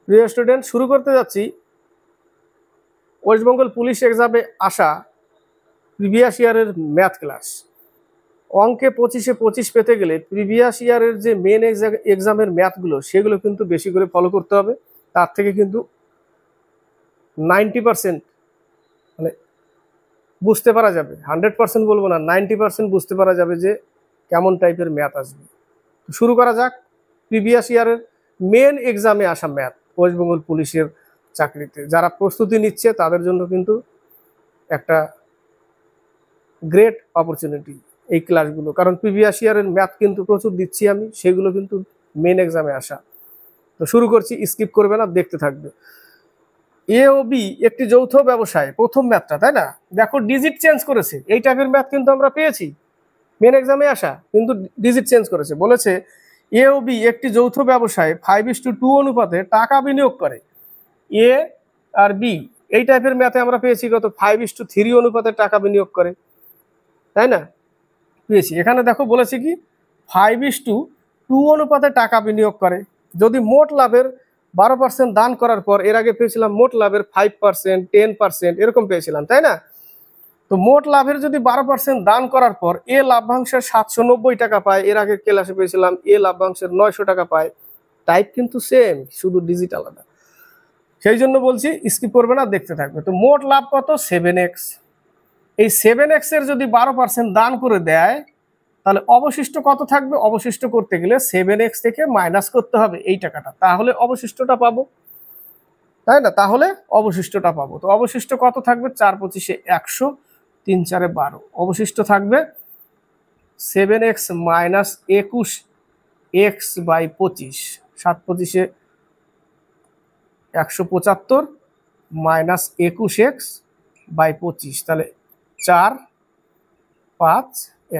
প্রিয় স্টুডেন্ট, শুরু করতে যাচ্ছি ওয়েস্ট বেঙ্গল পুলিশ এক্সামে আসা প্রিভিয়াস ইয়ারের ম্যাথ ক্লাস। অঙ্কে 25-25 পেতে গেলে প্রিভিয়াস ইয়ারের যে মেন এক্সামের ম্যাথগুলো সেগুলো কিন্তু বেশি করে ফলো করতে হবে। তার থেকে কিন্তু 90% মানে বুঝতে পারা যাবে, 100% বলবো না, 90% বুঝতে পারা যাবে যে কেমন টাইপের ম্যাথ আসবে। শুরু করা যাক প্রিভিয়াস ইয়ারের মেন এক্সামে আসা ম্যাথ। ওয়েস্ট বেঙ্গল পুলিশের চাকরিতে যারা প্রস্তুতি নিচ্ছে তাদের জন্য কিন্তু একটা গ্রেট অপরচুনিটি এই ক্লাসগুলো, কারণ প্রিভিয়াস ইয়ারের ম্যাথ কিন্তু প্রচুর দিচ্ছি আমি, সেগুলো কিন্তু মেন এক্সামে আসা। তো শুরু করছি, স্কিপ করবে না, দেখতে থাকবে। এ ও বি একটি যৌথ ব্যবসায়, প্রথম ম্যাথটা, তাই না? দেখো ডিজিট চেঞ্জ করেছে, এই টাইপের ম্যাথ কিন্তু আমরা পেয়েছি মেন এক্সামে আসা, কিন্তু ডিজিট চেঞ্জ করেছে। বলেছে এ ও বি একটি যৌথ ব্যবসায় 5:2 অনুপাতে টাকা বিনিয়োগ করে। এ আর বি এই টাইপের ম্যাথে আমরা পেয়েছি কত? 5:3 অনুপাতে টাকা বিনিয়োগ করে, তাই না? পেয়েছি। এখানে দেখো বলেছে কি 5:2 অনুপাতে টাকা বিনিয়োগ করে। যদি মোট লাভের 12% দান করার পর, এর আগে পেয়েছিলাম মোট লাভের 5%, 10% এরকম পেয়েছিলাম, তাই না? তো মোট লাভের যদি 12% দান করার পর এ লাভ্যাংশের 790 টাকা পায়, এর আগে ক্লাসে পেয়েছিলাম এ লাভ্যাংশের 900 টাকা পায়। টাইপ কিন্তু সেম, শুধু ডিজিট আলাদা। সেই জন্য বলছি স্কিপ করবে না, দেখতে থাকবে। তো মোট লাভ কত? 7x। এই 7x এর যদি 12% দান করে দেয় তাহলে অবশিষ্ট কত থাকবে? অবশিষ্ট করতে গেলে 7x থেকে মাইনাস করতে হবে এই টাকাটা, তাহলে অবশিষ্টটা পাবো, তাই না? তাহলে অবশিষ্টটা পাবো। তো অবশিষ্ট কত থাকবে? 4×25 100, 3×4 12। অবশিষ্ট থাকবে 7x minus 21x by 25। 7×25 175 minus 21x by 25, তাহলে 4, 5,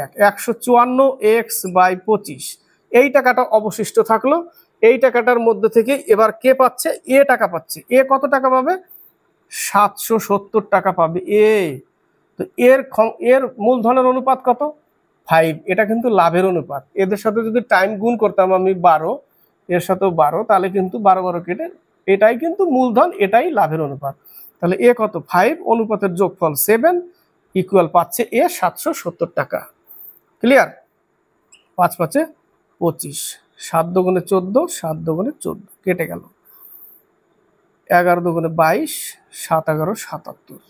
1, 154x বাই 25। এই টাকাটা অবশিষ্ট থাকলো। এই টাকাটার মধ্যে থেকে এবার কে পাচ্ছে? এ টাকা পাচ্ছে। এ কত টাকা পাবে? 770 টাকা পাবে এ। তো এর মূলধনের অনুপাত কত? 5। এটা কিন্তু লাভের অনুপাত। এদের সাথে যদি টাইম গুণ করতাম আমি 12, এর সাথেও 12, তাহলে কিন্তু 12 কেটে, এটাই কিন্তু মূলধন, এটাই লাভের অনুপাত। তাহলে এ কত? 5, অনুপাতের যোগফল 7 ইকুয়াল পাচ্ছে এ 770 টাকা। ক্লিয়ার? 5×5 25, 7 দুগুণে 14, 7 দুগুণে 14 কেটে গেল, 11 দুগুণে 22, 7 11 77,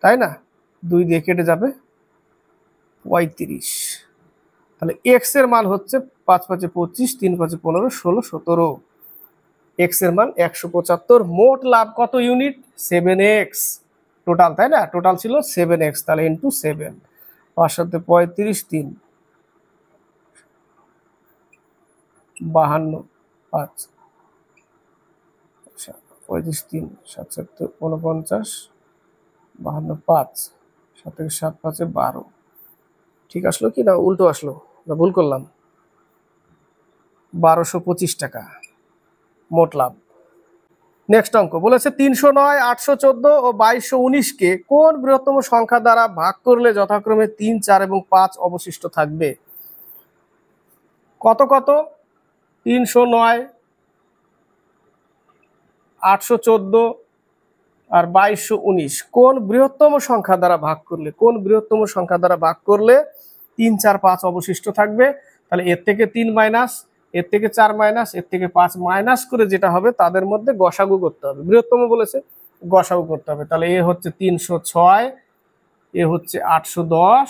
তাই না? 2 দিয়ে কেটে যাবে 35। তাহলে এক্স এর মান হচ্ছে 5×5 25, 3×5 15, 16 17। এক্স এর মান 175। মোট লাভ কত ইউনিট? 7x টোটাল, তাই না? টোটাল ছিল 7x, তাহলে ইন্টু 7। 5 7 35, 3 52, 5 35, 3 7 7 49, 52, 5 7 7 5 12। ঠিক আসলো কি না উল্টো আসলো? না ভুল করলাম? 1225 টাকা মোট লাভ। নেক্সট অঙ্ক বলেছে 309, 814 ও 2219 কোন বৃহত্তম সংখ্যা দ্বারা ভাগ করলে যথাক্রমে 3, 4 এবং 5 অবশিষ্ট থাকবে? কত কত? 309, 814 আর 2219 কোন বৃহত্তম সংখ্যা দ্বারা ভাগ করলে, কোন বৃহত্তম সংখ্যা দ্বারা ভাগ করলে 3, 4, 5 অবশিষ্ট থাকবে? তাহলে এর থেকে 3 মাইনাস, এর থেকে 4 মাইনাস, এর থেকে 5 মাইনাস করে যেটা হবে তাদের মধ্যে গসাগু করতে হবে। বৃহত্তম বলেছে, গসাগু করতে হবে। তাহলে এ হচ্ছে 306, এ হচ্ছে 810,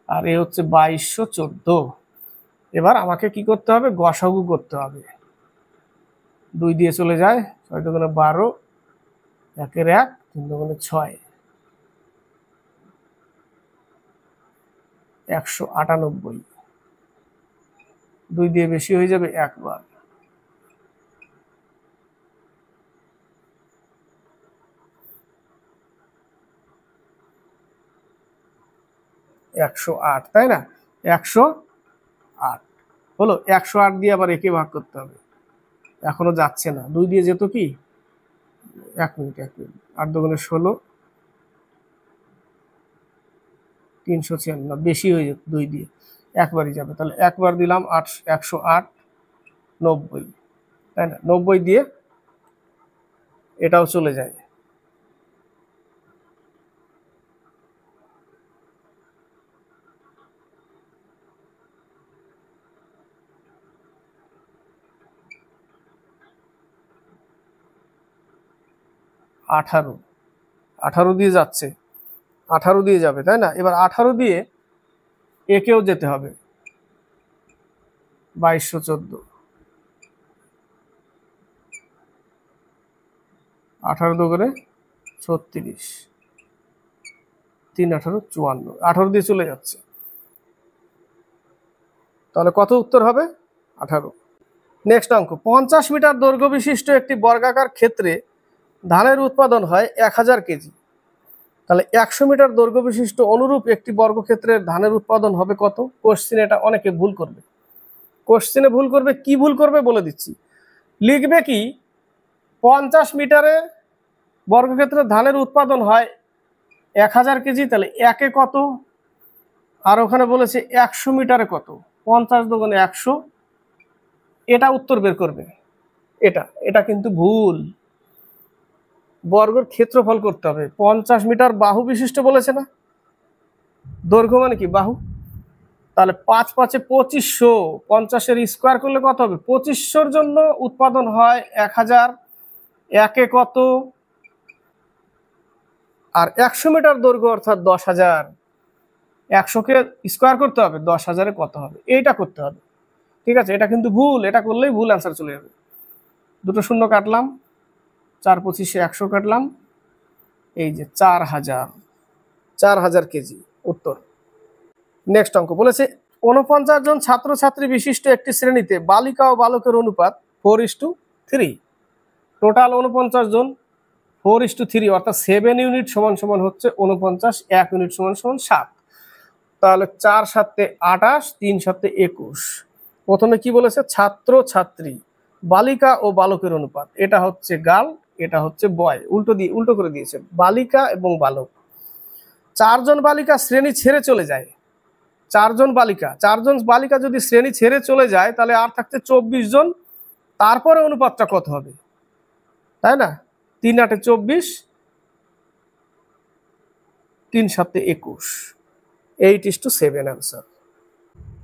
আর এ হচ্ছে 2214। এবার আমাকে কি করতে হবে? গসাগু করতে হবে। 2 দিয়ে চলে যায়, 6 দুগুণে 12, 1 এর 1, 3 দুগুণে 6, 198। 2 দিয়ে বেশি হয়ে যাবে একবার। 108, তাই না? 108 হলো। 108 দিয়ে আবার একে ভাগ করতে হবে, এখনো যাচ্ছে না। 2 দিয়ে যেত কি? 1 মিনিট 8 দুগুণে 16, 396, বেশি হয়ে যেত 2 দিয়ে, একবারই যাবে। তাহলে একবার দিলাম 108, 90, তাই না? 90 দিয়ে এটাও চলে যায়। আঠারো, 18 দিয়ে যাচ্ছে, 18 দিয়ে যাবে, তাই না? এবার 18 দিয়ে একেও যেতে হবে, 2214, 18 দো করে 36, 3 18 54, 18 দিয়ে চলে যাচ্ছে। তাহলে কত উত্তর হবে? 18। নেক্সট অঙ্ক, 50 মিটার দৈর্ঘ্য বিশিষ্ট একটি বর্গাকার ক্ষেত্রে ধানের উৎপাদন হয় 1000 কেজি। তাহলে 100 মিটার দৈর্ঘ্য বিশিষ্ট অনুরূপ একটি বর্গক্ষেত্রের ধানের উৎপাদন হবে কত? কোশ্চেন এটা অনেকে ভুল করবে। কোশ্চেনে ভুল করবে, কি ভুল করবে বলে দিচ্ছি। লিখবে কি 50 মিটারে বর্গক্ষেত্রের ধানের উৎপাদন হয় 1000 কেজি, তাহলে একে কত, আর ওখানে বলেছে 100 মিটারে কত, 50 দুগুণে 100, এটা উত্তর বের করবে। এটা কিন্তু ভুল। বর্গের ক্ষেত্রফল করতে হবে। 50 মিটার বাহু বিশিষ্ট বলেছে না, দৈর্ঘ্য মানে কি বাহু, তাহলে 5 5 2500, 50-এর স্কোয়ার করলে কত হবে? 2500-র জন্য উৎপাদন হয় 1000, একে কত, আর 100 মিটার দৈর্ঘ্য অর্থাৎ 10,000, 100-কে স্কোয়ার করতে হবে, 10,000-এ কত হবে, এইটা করতে হবে। ঠিক আছে, এটা কিন্তু ভুল, এটা করলেই ভুল অ্যান্সার চলে যাবে। দুটো শূন্য কাটলাম, 4 25-এ 100 কাটলাম, এই যে 4000 কেজি উত্তর। নেক্সট অঙ্ক বলেছে 49 জন ছাত্রছাত্রী বিশিষ্ট একটি শ্রেণীতে বালিকা ও বালকের অনুপাত 4:3। টোটাল 49 জন, 4:3 অর্থাৎ 7 ইউনিট সমান সমান হচ্ছে 49, 1 ইউনিট সমান সমান 7। তাহলে 4 7 28, 3 7 21। প্রথমে কি বলেছে? ছাত্র ছাত্রী, বালিকা ও বালকের অনুপাত, এটা হচ্ছে গার্ল, এটা হচ্ছে বয়, উল্টো করে দিয়েছে, বালিকা এবং বালক। 4 জন বালিকা শ্রেণী ছেড়ে চলে যায়, 4 জন বালিকা যদি শ্রেণী ছেড়ে চলে যায় তাহলে আর থাকছে 24 জন। তারপরে অনুপাতটা কত হবে, তাই না? 3 8 24, 3 7 21, 8:7 অ্যান্সার।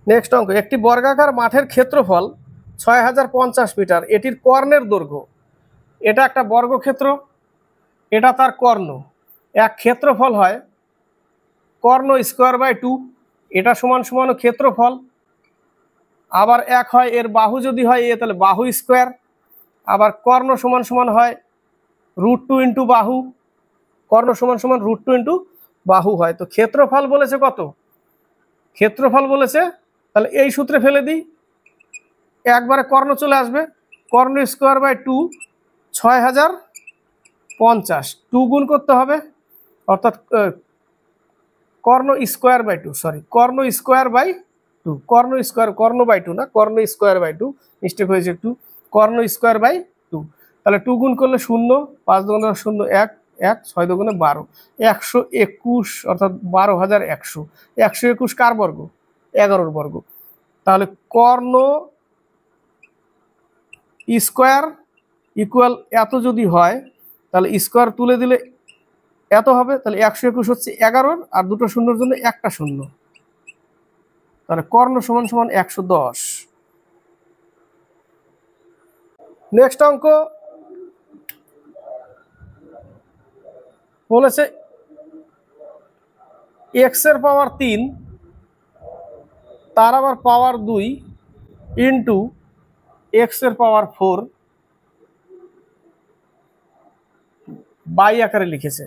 নেক্সট অঙ্ক, একটি বর্গাকার মাঠের ক্ষেত্রফল 6050 মিটার, এটির কর্ণের দৈর্ঘ্য, এটা একটা বর্গক্ষেত্র, এটা তার কর্ণ। এক ক্ষেত্রফল হয় কর্ণ স্কোয়ার বাই 2, এটা সমান সমান ক্ষেত্রফল। আবার এক হয় এর বাহু, যদি হয় এ তাহলে বাহু স্কোয়ার। আবার কর্ণ সমান সমান হয় √2 ইন্টু বাহু, কর্ণ সমান সমান √2 ইন্টু বাহু হয়। তো ক্ষেত্রফল বলেছে কত? ক্ষেত্রফল বলেছে, তাহলে এই সূত্রে ফেলে দিই, একবারে কর্ণ চলে আসবে, কর্ণ স্কোয়ার বাই 2, 6050, 2 গুণ করতে হবে, অর্থাৎ কর্ণ স্কোয়ার বাই 2, কর্ণ স্কোয়ার বাই 2, কর্ণ বাই 2 না, কর্ণ স্কোয়ার বাই 2, মিস্টেক হয়েছে একটু, কর্ণ স্কোয়ার বাই 2। তাহলে 2 গুণ করলে 0, 5 দুগুণে 0 1 1, 6 দুগুণে 12, 121 অর্থাৎ 12100। 121 কার বর্গ? 11-র বর্গ। তাহলে কর্ণ স্কোয়ার ইকুয়াল এত যদি হয়, তাহলে স্কোয়ার তুলে দিলে এত হবে, তাহলে 121 হচ্ছে 11-র, আর দুটো শূন্যর জন্য একটা শূন্য, তাহলে কর্ণ সমান সমান 110। নেক্সট অঙ্ক বলেছে x-এর পাওয়ার 3, তার আবার পাওয়ার 2 ইন্টু x-এর পাওয়ার 4 বাই আকারে লিখেছে।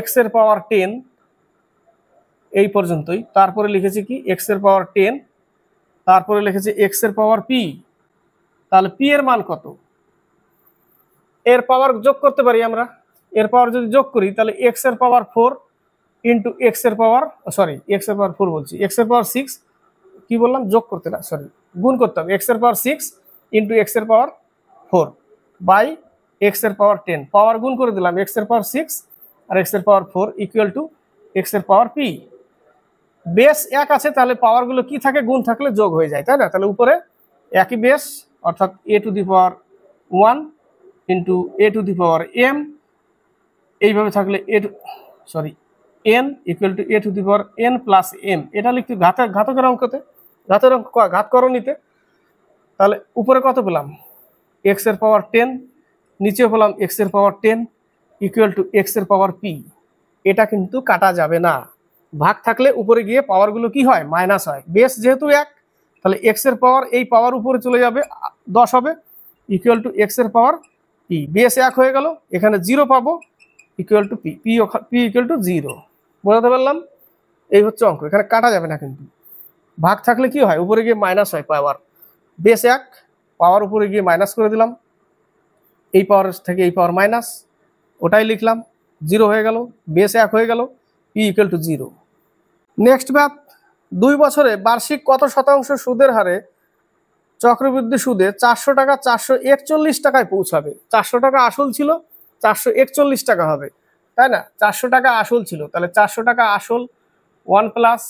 x-এর পাওয়ার 10 এই পর্যন্তই, তারপরে লিখেছে কি x-এর পাওয়ার 10, তারপরে লিখেছে x-এর পাওয়ার p। তাহলে p এর মান কত? এর পাওয়ার যোগ করতে পারি আমরা, এর পাওয়ার যদি যোগ করি তাহলে x-এর পাওয়ার 4 ইন্টু x-এর পাওয়ার, x-এর পাওয়ার 4 বলছি, x-এর পাওয়ার 6, কি বললাম, যোগ করতে না, গুণ করতে হবে, x-এর পাওয়ার 6 ইন্টু x-এর পাওয়ার 4 বাই x-এর পাওয়ার 10, পাওয়ার গুণ করে দিলাম, x-এর পাওয়ার 6 আর x-এর পাওয়ার 4 ইকুয়াল টু x-এর পাওয়ার p। বেস এক আছে, তাহলে পাওয়ারগুলো কি থাকে, গুণ থাকলে যোগ হয়ে যায়, তাই না? তাহলে উপরে একই বেস, অর্থাৎ a to the power 1 into a to the power m, এইভাবে থাকলে n equal to a to the power n plus m. এটা লিখতে ঘাতকের অঙ্কতে, ঘাতকরণীতে। তাহলে উপরে কত পেলাম, এক্স এর পাওয়ার 10, নিচেও পেলাম এক্স এর পাওয়ার 10 ইকুয়াল টু এক্স এর পাওয়ার পি। এটা কিন্তু কাটা যাবে না। ভাগ থাকলে উপরে গিয়ে পাওয়ারগুলো কি হয়, মাইনাস হয়। বেস যেহেতু 1, তাহলে এক্স এর পাওয়ার এই পাওয়ার উপরে চলে যাবে, 10 হবে, ইকুয়াল টু এক্স এর পাওয়ার পি। বেস 1 হয়ে গেল, এখানে 0 পাবো, equal to P, P equal to 0। বোঝাতে পারলাম? এই হচ্ছে অঙ্ক, এখানে কাটা যাবে না কিন্তু। ভাগ থাকলে কি হয়, উপরে গিয়ে মাইনাস হয় পাওয়ার। বেস 1, পাওয়ার উপরে গিয়ে মাইনাস করে দিলাম, এই পাওয়ার থেকে এই পাওয়ার মাইনাস, ওটাই লিখলাম, 0 হয়ে গেল, বেস 1 হয়ে গেল, P equal to 0। Next math, 2 বছরে বার্ষিক কত শতাংশ সুদের হারে চক্রবৃদ্ধি সুদে 400 টাকা 441 টাকায় পৌঁছাবে? 400 টাকা আসল ছিল, 441 টাকা হবে, তাই না? 400 টাকা আসল ছিল, তাহলে 400 টাকা আসল 1 প্লাস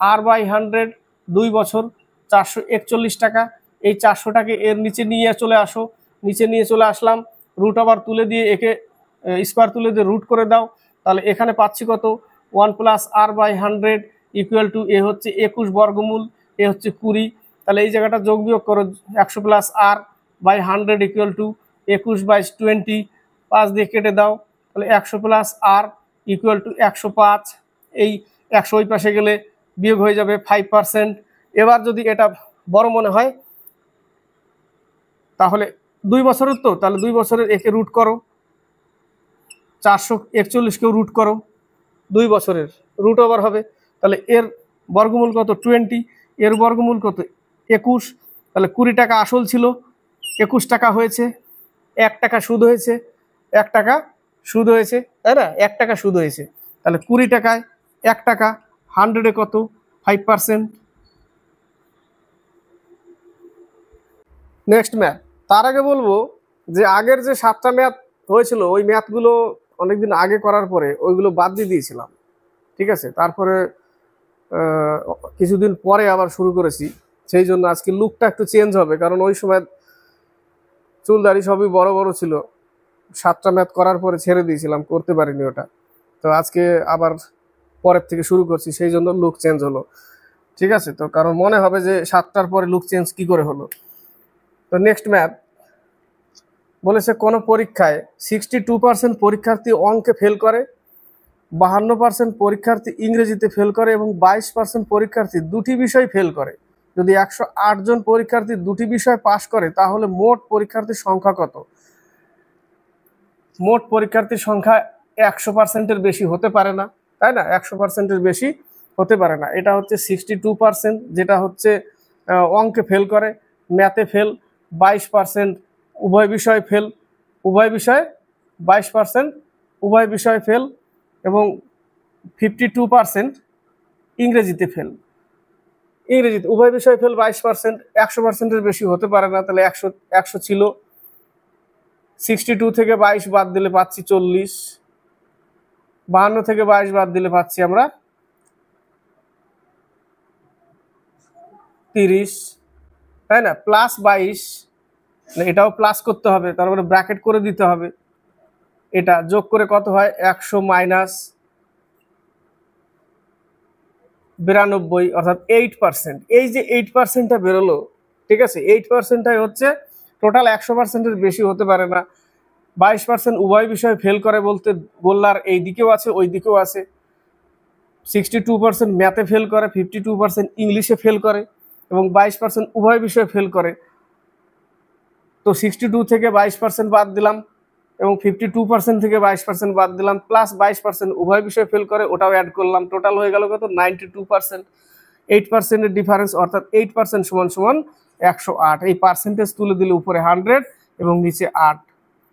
r/100, 2 বছর 441 টাকা। এই 400 টাকে এর নিচে নিয়ে চলে আসো, নিচে নিয়ে চলে আসলাম, রুট আবার তুলে দিয়ে একে স্কোয়ার তুলে দিয়ে রুট করে দাও, তাহলে এখানে পাচ্ছি কত, 1 প্লাস r/100 ইকুয়াল টু এ হচ্ছে 21 বর্গমূল, এ হচ্ছে 20। তাহলে এই জায়গাটা যোগ বিয়োগ করো, 100 প্লাস r/100 ইকুয়াল টু 21/20, 5 দিয়ে কেটে দাও, তাহলে 100 প্লাস r ইকুয়াল টু 105। এই 100 ওই পাশে গেলে বিয়োগ হয়ে যাবে 5%। এবার যদি এটা বড় মনে হয় তাহলে 2 বছরের তো, তাহলে 2 বছরের একে রুট করো, 441কেও রুট করো, 2 বছরের রুট ওভার হবে, তাহলে এর বর্গমূল কত, 20, এর বর্গমূল কত, 21। তাহলে 20 টাকা আসল ছিল, 21 টাকা হয়েছে, 1 টাকা সুদ হয়েছে, 1 টাকা সুদ হয়েছে, তাই না? 1 টাকা সুদ হয়েছে, তাহলে 20 টাকায় 1 টাকা, 100-এ কত, 5%। নেক্সট ম্যাথ, তার আগে বলবো যে আগের যে 7টা ম্যাথ হয়েছিল, ওই ম্যাথগুলো অনেকদিন আগে করার পরে ওইগুলো বাদ দিয়ে দিয়েছিলাম, ঠিক আছে? তারপরে কিছুদিন পরে আবার শুরু করেছি, সেই জন্য আজকে লুকটা একটু চেঞ্জ হবে, কারণ ওই সময় চুল দাড়ি সবই বড় বড় ছিল, 7টা ম্যাথ করার পরে ছেড়ে দিয়েছিলাম, করতে পারিনি ওটা। তো আজকে আবার পরের থেকে শুরু করছি, সেই জন্য লুক চেঞ্জ হলো, ঠিক আছে? তো কারণ মনে হবে যে 7টার পরে লুক চেঞ্জ কি করে হলো। তো নেক্সট ম্যাথ বলেছে, কোনো পরীক্ষায় 62% পরীক্ষার্থী অঙ্কে ফেল করে, 52% পরীক্ষার্থী ইংরেজিতে ফেল করে এবং 22% পরীক্ষার্থী দুটি বিষয় ফেল করে। যদি 108 জন পরীক্ষার্থী দুটি বিষয় পাশ করে তাহলে মোট পরীক্ষার্থীর সংখ্যা কত? মোট পরীক্ষার্থীর সংখ্যা 100%-এর বেশি হতে পারে না, তাই না? 100%-এর বেশি হতে পারে না। এটা হচ্ছে 62%, যেটা হচ্ছে অঙ্কে ফেল করে, ম্যাথে ফেল 22%, উভয় বিষয় ফেল, উভয় বিষয় 22%, উভয় বিষয় ফেল, এবং 52% ইংরেজিতে ফেল, ইংরেজিতে উভয় বিষয় ফেল 22%, 100%-এর বেশি হতে পারে না। তাহলে 100 ছিল, 62 থেকে 22 বাদ দিলে পাচ্ছি 40, 52 থেকে 22 বাদ দিলে পাচ্ছি আমরা 30, তাই না? প্লাস 22, এটাও প্লাস করতে হবে, তারপরে ব্র্যাকেট করে দিতে হবে, এটা যোগ করে কত হয়, 100 মাইনাস 92, অর্থাৎ 8%। এই যে 8%টা বেরোলো, ঠিক আছে, 8%টাই হচ্ছে টোটাল, 100%-এর বেশি হতে পারে না। 22% উভয় বিষয়ে ফেল করে বলতে গোল্লার এই দিকেও আছে ওই দিকেও আছে। 62% ম্যাথে ফেল করে, 52% ইংলিশে ফেল করে এবং 22% উভয় বিষয়ে ফেল করে। তো 62 থেকে 22% বাদ দিলাম এবং 52% থেকে 22% বাদ দিলাম, প্লাস 22% উভয় বিষয়ে ফেল করে, ওটাও অ্যাড করলাম, টোটাল হয়ে গেল কত, 92%। 8%-এর ডিফারেন্স, অর্থাৎ 8% সমান সমান 108। এই পার্সেন্টেজ তুলে দিলে উপরে 100 এবং নিচে 8,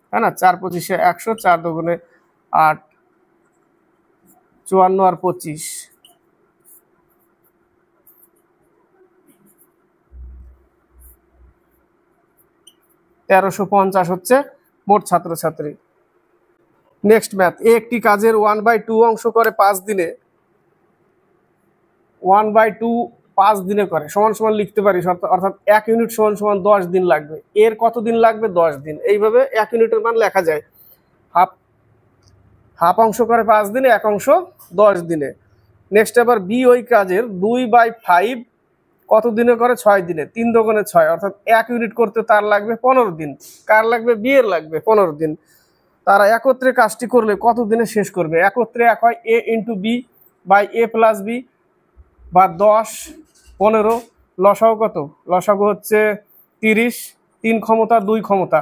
তাই না? 4 25 100, 4 দুগুণে 8, 54 আর 25, 1350 হচ্ছে মোট ছাত্রছাত্রী। নেক্সট ম্যাথ, একটি কাজের 1/2 অংশ করে 5 দিনে, 1/2 5 দিনে করে সমান সমান লিখতে পারি, অর্থাৎ 1 ইউনিট সমান সমান 10 দিন লাগবে। এর কত দিন লাগবে? 10 দিন। এইভাবে 1 ইউনিটের মান লেখা যায়। হাফ অংশ করে 5 দিনে, 1 অংশ 10 দিনে। নেক্সট আবার বি ওই কাজের 2/5 কত দিনে করে? 6 দিনে। 3 দোকানে 6, অর্থাৎ 1 ইউনিট করতে তার লাগবে 15 দিন। কার লাগবে? বি এর লাগবে 15 দিন। তারা একত্রে কাজটি করলে কত দিনে শেষ করবে? একত্রে এক হয় A into B by A plus B, বা 10 15 লসাগু কত? লসাগু হচ্ছে 30, 3 ক্ষমতা 2 ক্ষমতা,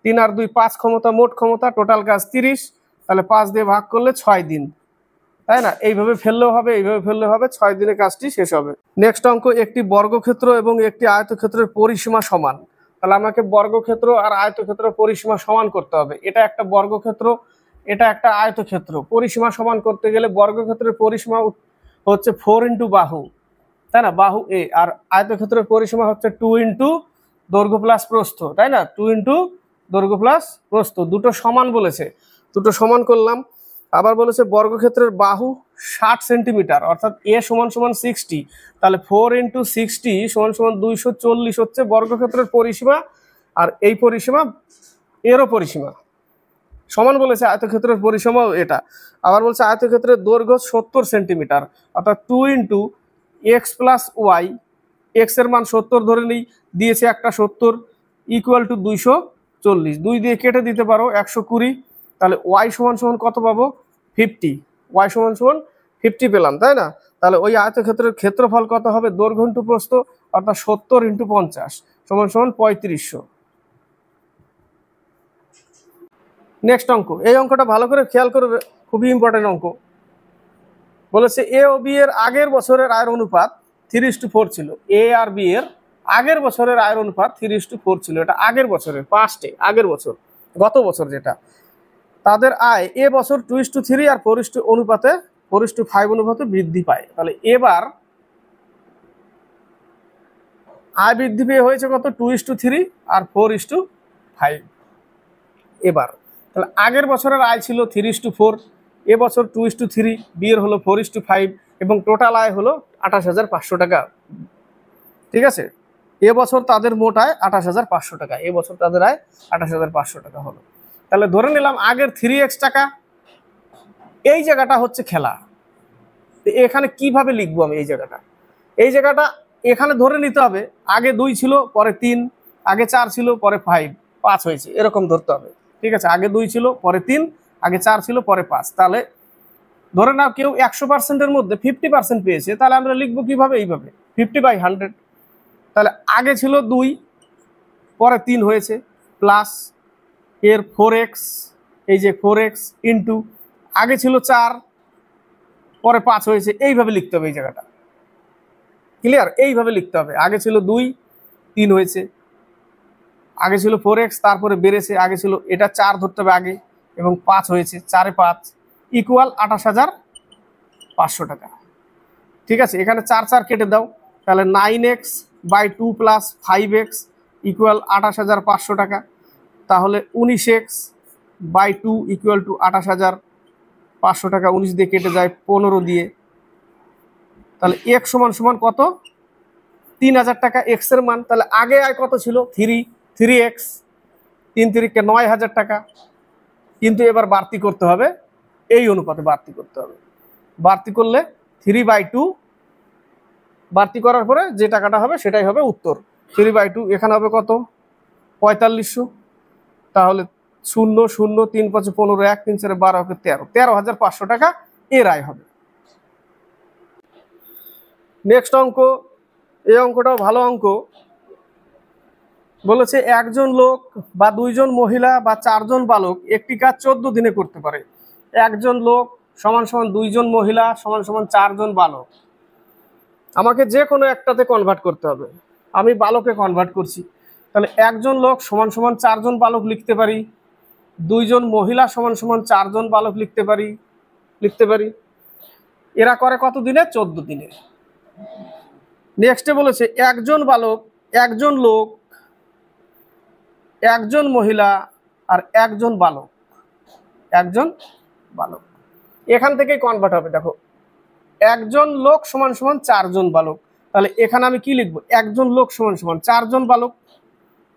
3 আর 2 5 ক্ষমতা, মোট ক্ষমতা টোটাল কাজ 30। তাহলে 5 দিয়ে ভাগ করলে 6 দিন, তাই না? এইভাবে ফেললেও হবে, এইভাবে ফেললেও হবে, 6 দিনে কাজটি শেষ হবে। নেক্সট অঙ্ক, একটি বর্গক্ষেত্র এবং একটি আয়তক্ষেত্রের পরিসীমা সমান। তাহলে আমাকে বর্গক্ষেত্র আর আয়তক্ষেত্রের পরিসীমা সমান করতে হবে। এটা একটা বর্গক্ষেত্র, এটা একটা আয়তক্ষেত্র। পরিসীমা সমান করতে গেলে বর্গক্ষেত্রের পরিসীমা হচ্ছে 4 ইন্টু বাহু, তাই না? বাহু এ। আর আয়তক্ষেত্রের পরিসীমা হচ্ছে 2 ইন্টু দৈর্ঘ্য প্লাস প্রস্থ, তাই না? 2 ইন্টু দৈর্ঘ্য প্লাস প্রস্থ, দুটো সমান বলেছে, দুটো সমান করলাম। আবার বলেছে বর্গক্ষেত্রের বাহু 60 সেন্টিমিটার, অর্থাৎ এ সমান সমান 60। তাহলে 4 ইন্টু 60 সমান সমান 240 হচ্ছে বর্গক্ষেত্রের পরিসীমা। আর এই পরিসীমা এরও পরিসীমা সমান বলেছে, আয়তক্ষেত্রের পরিসীমাও এটা। আবার বলছে আয়তক্ষেত্রের দৈর্ঘ্য 70 সেন্টিমিটার, অর্থাৎ 2 into x plus y, x এর মান 70 ধরে নিই, দিয়েছে একটা 70, ইকুয়াল টু 240। 2 দিয়ে কেটে দিতে পারো, 120। তাহলে ওয়াই সমান সমান কত পাবো? 50। ওয়াই সমান সমান 50 পেলাম, তাই না? তাহলে ওই আয়তক্ষেত্রের ক্ষেত্রফল কত হবে? দৈর্ঘ্য ইন্টু প্রস্থ, অর্থাৎ 70 ইন্টু 50 সমান সমান 3500। নেক্সট অঙ্ক, এই অঙ্কটা ভালো করে খেয়াল করবে, খুবই ইম্পর্টেন্ট অঙ্ক। বলেছে এ ও বি এর আগের বছরের আয়ের অনুপাত 3:4 ছিল। এ আর বি এর আগের বছরের আয়ের অনুপাত 3:4 ছিল। এটা আগের বছরের, পাস্টে, আগের বছর, গত বছর যেটা। তাদের আয় এ বছর 2:3 আর 4:5 অনুপাতে বৃদ্ধি পায়। তাহলে এবার আয় বৃদ্ধি পেয়ে হয়েছে কত? 2:3 আর 4:5। এবার তাহলে আগের বছরের আয় ছিল 3:4, এবছর 2:3, বিয়ের হলো 4:5, এবং টোটাল আয় হলো 28,500 টাকা। ঠিক আছে, এবছর তাদের মোট আয় 28,500 টাকা। এবছর তাদের আয় 28,500 টাকা হলো। তাহলে ধরে নিলাম আগের 3x টাকা। এই জায়গাটা হচ্ছে খেলা। এখানে কিভাবে লিখবো আমি এই জায়গাটা? এই জায়গাটা এখানে ধরে নিতে হবে আগে 2 ছিল, পরে 3, আগে 4 ছিল, পরে 5 হয়েছে, এরকম ধরতে হবে। ঠিক আছে, আগে 2 ছিল, পরে 3, আগে 4 ছিল, পরে 5। তাহলে ধরে নাও কেউ 100%-এর মধ্যে 50% পেয়েছে, তাহলে আমরা লিখবো কিভাবে? এইভাবে, 50/100। তাহলে আগে ছিল 2, পরে 3 হয়েছে, প্লাস এর 4x, এই যে 4x ইন্টু আগে ছিল 4, পরে 5 হয়েছে। এইভাবে লিখতে হবে এই জায়গাটা। ক্লিয়ার? এইভাবে লিখতে হবে। আগে ছিল 2, 3 হয়েছে, আগে ছিল 4x, তারপরে বেড়েছে, আগে ছিল এটা 4 ধরতে হবে আগে, এবং 5 হয়েছে, 4 এ 5 ইকুয়াল 28,500 টাকা। ঠিক আছে, এখানে 4 4 কেটে দাও, তাহলে 9x/2 প্লাস 5x ইকুয়াল 28,500 টাকা। তাহলে 19x/2 ইকুয়াল টু 28,500 টাকা। 19 দিয়ে কেটে যায় 15 দিয়ে। তাহলে x সমান সমান কত? 3,000 টাকা এক্স এর মান। তাহলে আগে আয় কত ছিল? 3x, 3 3 9,000 টাকা। কিন্তু এবার বাড়তি করতে হবে, এই অনুপাতে বাড়তি করতে হবে। বাড়তি করলে 3/2, বাড়তি করার পরে যে টাকাটা হবে সেটাই হবে উত্তর। 3/2 এখানে হবে কত? 4500। তাহলে 0 0 3 5 15, 1 3 4 12 হবে 13,500 টাকা এর আয় হবে। নেক্সট অঙ্ক, এই অঙ্কটাও ভালো অঙ্ক। বলেছে একজন লোক বা 2 জন মহিলা বা 4 জন বালক একটি কাজ 14 দিনে করতে পারে। একজন লোক সমান সমান 2 জন মহিলা সমান সমান 4 জন বালক। আমাকে যে কোনো একটাতে কনভার্ট করতে হবে। আমি বালকে কনভার্ট করছি। তাহলে একজন লোক সমান সমান 4 জন বালক লিখতে পারি, 2 জন মহিলা সমান সমান 4 জন বালক লিখতে পারি। এরা করে কত দিনে? 14 দিনে। নেক্সটে বলেছে একজন বালক, একজন লোক, একজন মহিলা আর একজন বালক, এখান থেকেই কনভার্ট হবে। দেখো, একজন লোক সমান সমান 4 জন বালক, তাহলে এখানে আমি কি লিখবো, একজন লোক সমান সমান 4 জন বালক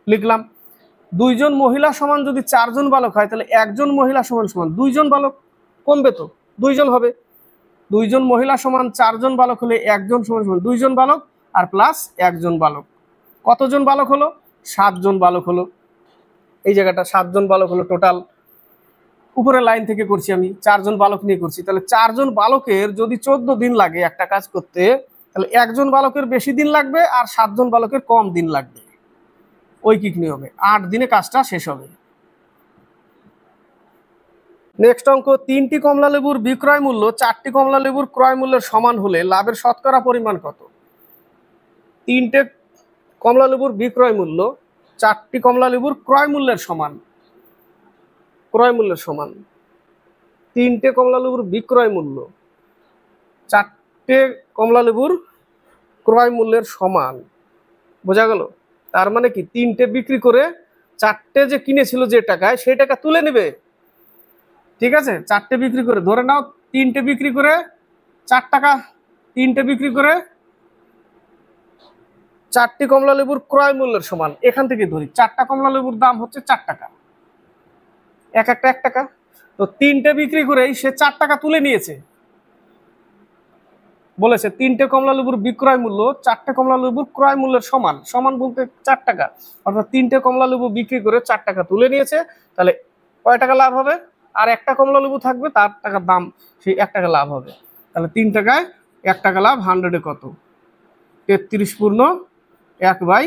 লিখলাম। 2 জন মহিলা সমান যদি 4 জন বালক হয়, তাহলে একজন মহিলা সমান সমান 2 জন বালক, কমবে তো, 2 জন হবে। 2 জন মহিলা সমান 4 জন বালক হলে একজন সমান সমান 2 জন বালক আর প্লাস একজন বালক। কতজন বালক হলো? 7 জন বালক হলো। এই জায়গাটা 7 জন বালক হলো টোটাল। উপরের লাইন থেকে করছি আমি, 4 জন বালক নিয়ে করছি। তাহলে 4 জন বালকের যদি 14 দিন লাগে একটা কাজ করতে, তাহলে একজন বালকের বেশি দিন লাগবে আর 7 জন বালকের কম দিন লাগবে। ঐকিক নিয়মে 8 দিনে কাজটা শেষ হবে। নেক্সট অঙ্ক, 3টি কমলা লেবুর বিক্রয় মূল্য 4টি কমলা লেবুর ক্রয় মূল্যের সমান হলে লাভের শতকরা পরিমাণ কত? 3টে কমলা লেবুর বিক্রয় মূল্য 4টি কমলা লেবুর ক্রয় মূল্যের সমান। ক্রয় মূল্যের সমান 3টে কমলা লেবুর বিক্রয় মূল্য 4টে কমলা লেবুর ক্রয় মূল্যের সমান। বোঝা গেল? তার মানে কি 3টে বিক্রি করে 4টে যে কিনেছিল যে টাকায়, সেই টাকা তুলে নেবে। ঠিক আছে, 4টে বিক্রি করে, ধরে নাও 3টে বিক্রি করে 4 টাকা, 3টে বিক্রি করে 4টি কমলা লেবুর ক্রয় মূল্যের সমান। এখান থেকে ধরি 4টা কমলা লেবুর দাম হচ্ছে 4 টাকা, এক একটা 1 টাকা। তো 3টে বিক্রি করেই সে 4 টাকা তুলে নিয়েছে। বলেছে 3টে কমলা লেবুর বিক্রয় মূল্য 4টে কমলা লেবুর ক্রয় মূল্যের সমান। সমান বলতে 4 টাকা, অর্থাৎ 3টে কমলা লেবু বিক্রি করে 4 টাকা তুলে নিয়েছে। তাহলে কয় টাকা লাভ হবে? আর একটা কমলা লেবু থাকবে, তার টাকার দাম সেই 1 টাকা লাভ হবে। তাহলে 3 টাকায় 1 টাকা লাভ, 100-এ কত? 33 পূর্ণ 1/,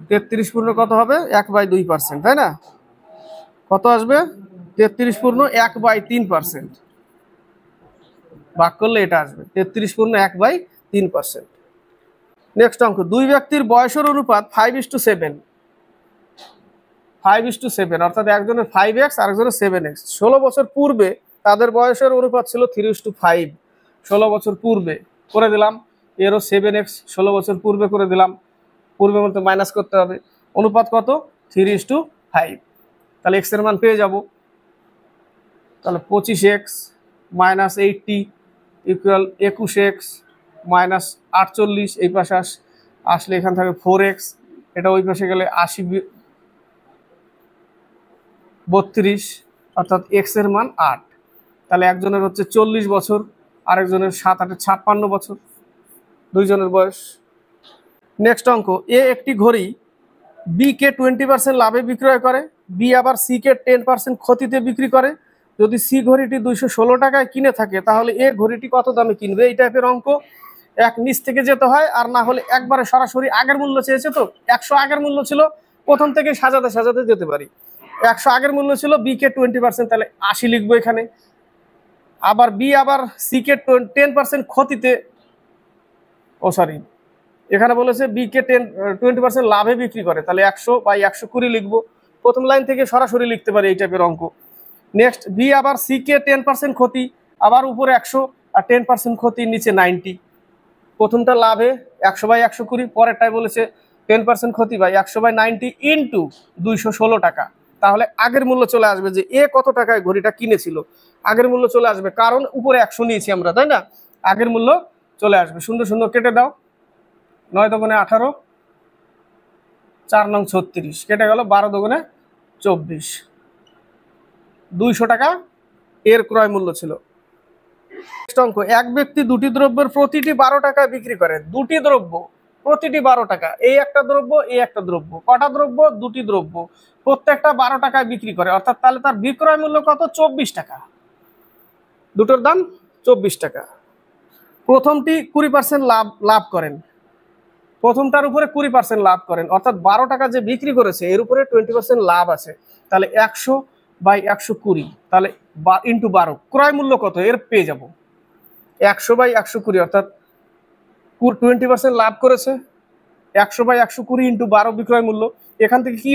33 পূর্ণ কত হবে? 1/2%, তাই না? কত আসবে? 33 পূর্ণ 1/3%। ভাগ করলে এটা আসবে 33 পূর্ণ 1/3%। নেক্সট অঙ্ক, 2 ব্যক্তির বয়সের অনুপাত 5:7। 5:7, অর্থাৎ একজনের 5x আর একজনের 7x। 16 বছর পূর্বে তাদের বয়সের অনুপাত ছিল 3:5। 16 বছর পূর্বে করে দিলাম, এরও 7x 16 বছর পূর্বে করে দিলাম। পূর্বে বলতে মাইনাস করতে হবে। অনুপাত কত? 3:5। তাহলে x এর মান পেয়ে যাব। তাহলে 25x minus 80 equal 21x minus 48। এই পাশে আসলে এখান থেকে 4x, এটা ওই পাশে গেলে 80/32, অর্থাৎ x এর মান 8। তাহলে একজনের হচ্ছে 40 বছর, আরেকজনের 7-8 56 বছর, দুইজনের বয়স। নেক্সট অঙ্ক, এ একটি ঘড়ি বি কে 20% লাভে বিক্রয় করে, বি আবার সি কে 10% ক্ষতিতে বিক্রি করে। যদি সি ঘড়িটি 216 টাকায় কিনে থাকে, তাহলে এ ঘড়িটি কত দামে কিনবে? এই টাইপের অঙ্ক। এক নিচ থেকে যেতে হয়, আর না হলে একবারে সরাসরি আগের মূল্য চেয়েছে, তো 100 আগের মূল্য ছিল, প্রথম থেকে সাজাতে সাজাতে যেতে পারি। 100 আগের মূল্য ছিল, বি কে 20%, তাহলে 80 লিখবো এখানে। আবার বি আবার সি কে 10% ক্ষতিতে, এখানে বলেছে বি কে 20% লাভে বিক্রি করে, তাহলে 100/120 লিখবো। প্রথম লাইন থেকে সরাসরি লিখতে পারি এই টাইপের অঙ্ক। নেক্সট, বি আবার সি কে 10% ক্ষতি, আবার উপরে 100 আর 10% ক্ষতি, নিচে 90। প্রথমটা লাভে 100/120, পরেরটাই বলেছে 10% ক্ষতি বাই 100/90 ইন্টু 216 টাকা। তাহলে আগের মূল্য চলে আসবে, যে এ কত টাকায় ঘড়িটা কিনেছিল, আগের মূল্য চলে আসবে, কারণ উপরে 100 নিয়েছি আমরা, তাই না? আগের মূল্য চলে আসবে। সুন্দর সুন্দর কেটে দাও। 9 দোকানে 18, 4 নং 36, কেটে গেল। 12 দোকানে 24, 200 টাকা এর ক্রয় মূল্য ছিল। নেক্সট অঙ্ক, এক ব্যক্তি দুটি দ্রব্যের প্রতিটি 12 টাকায় বিক্রি করে। দুটি দ্রব্য প্রতিটি 12 টাকা, এই একটা দ্রব্য, এই একটা দ্রব্য। কটা দ্রব্য? দুটি দ্রব্য, প্রত্যেকটা 12 টাকায় বিক্রি করে, অর্থাৎ তাহলে তার বিক্রয় মূল্য কত? 24 টাকা। দুটোর দাম 24 টাকা। প্রথমটি 20% লাভ করেন, প্রথমটার উপরে 20% লাভ করেন, অর্থাৎ 12 টাকা যে বিক্রি করেছে এর উপরে 20% লাভ আছে। তাহলে 100/120, তাহলে ইন্টু 12, ক্রয় মূল্য কত এর পেয়ে যাব। 100/120, অর্থাৎ 20% লাভ করেছে, 100/120 ইন্টু 12 বিক্রয় মূল্য। এখান থেকে কি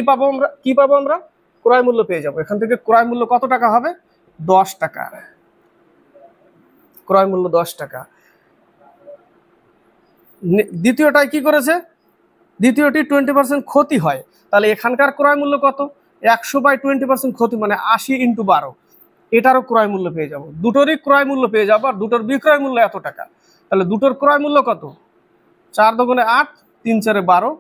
পাবো আমরা? ক্রয় মূল্য পেয়ে যাব। এখান থেকে ক্রয় মূল্য কত টাকা হবে? 10 টাকা। ক্রয় মূল্য 10 টাকা। দ্বিতীয়টাই কি করেছে? দ্বিতীয়টি 20% ক্ষতি হয়, তাহলে এখানকার ক্রয় মূল্য কত? 100/20% ক্ষতি মানে 80 × 12, এটারও ক্রয় মূল্য পেয়ে যাব। দুটোরই ক্রয় মূল্য পেয়ে যাবো, আর দুটোর বিক্রয় মূল্য এত টাকা। তাহলে দুটোর ক্রয় মূল্য কত? 4 × 8, 3 × 4 = 12,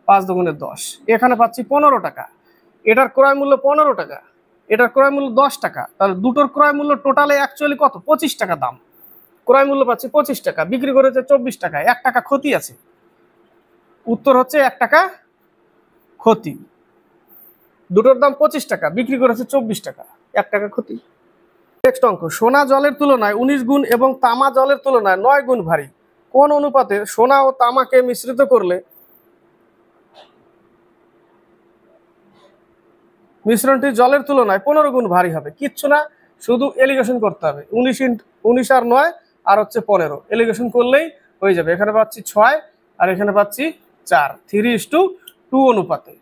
5 × 10, এখানে পাচ্ছি 15 টাকা। এটার ক্রয় মূল্য 15 টাকা, এটার ক্রয় মূল্য 10 টাকা। তাহলে দুটোর ক্রয় মূল্য টোটালে অ্যাকচুয়ালি কত? 25 টাকা দাম। ক্রয় মূল্য পাচ্ছি 25 টাকা, বিক্রি করেছে 24 টাকা, 1 টাকা ক্ষতি আছে। উত্তর হচ্ছে 1 টাকা ক্ষতি। দুটোর দাম 25 টাকা, বিক্রি করেছে 24 টাকা, 1 টাকা ক্ষতি। নেক্সট অঙ্ক, সোনা জলের তুলনায় 19 গুণ এবং তামা জলের তুলনায় 9 গুণ ভারী। কোন অনুপাতে সোনা ও তামাকে মিশ্রিত করলে মিশ্রণটি জলের তুলনায় 15 গুণ ভারী হবে? কিচ্ছু না, শুধু এলিগেশন করতে হবে। 19 আর 9 আর হচ্ছে 15, এলিগেশন করলেই হয়ে যাবে। এখানে পাচ্ছি 6 আর এখানে পাচ্ছি 4, 3:2 অনুপাতে,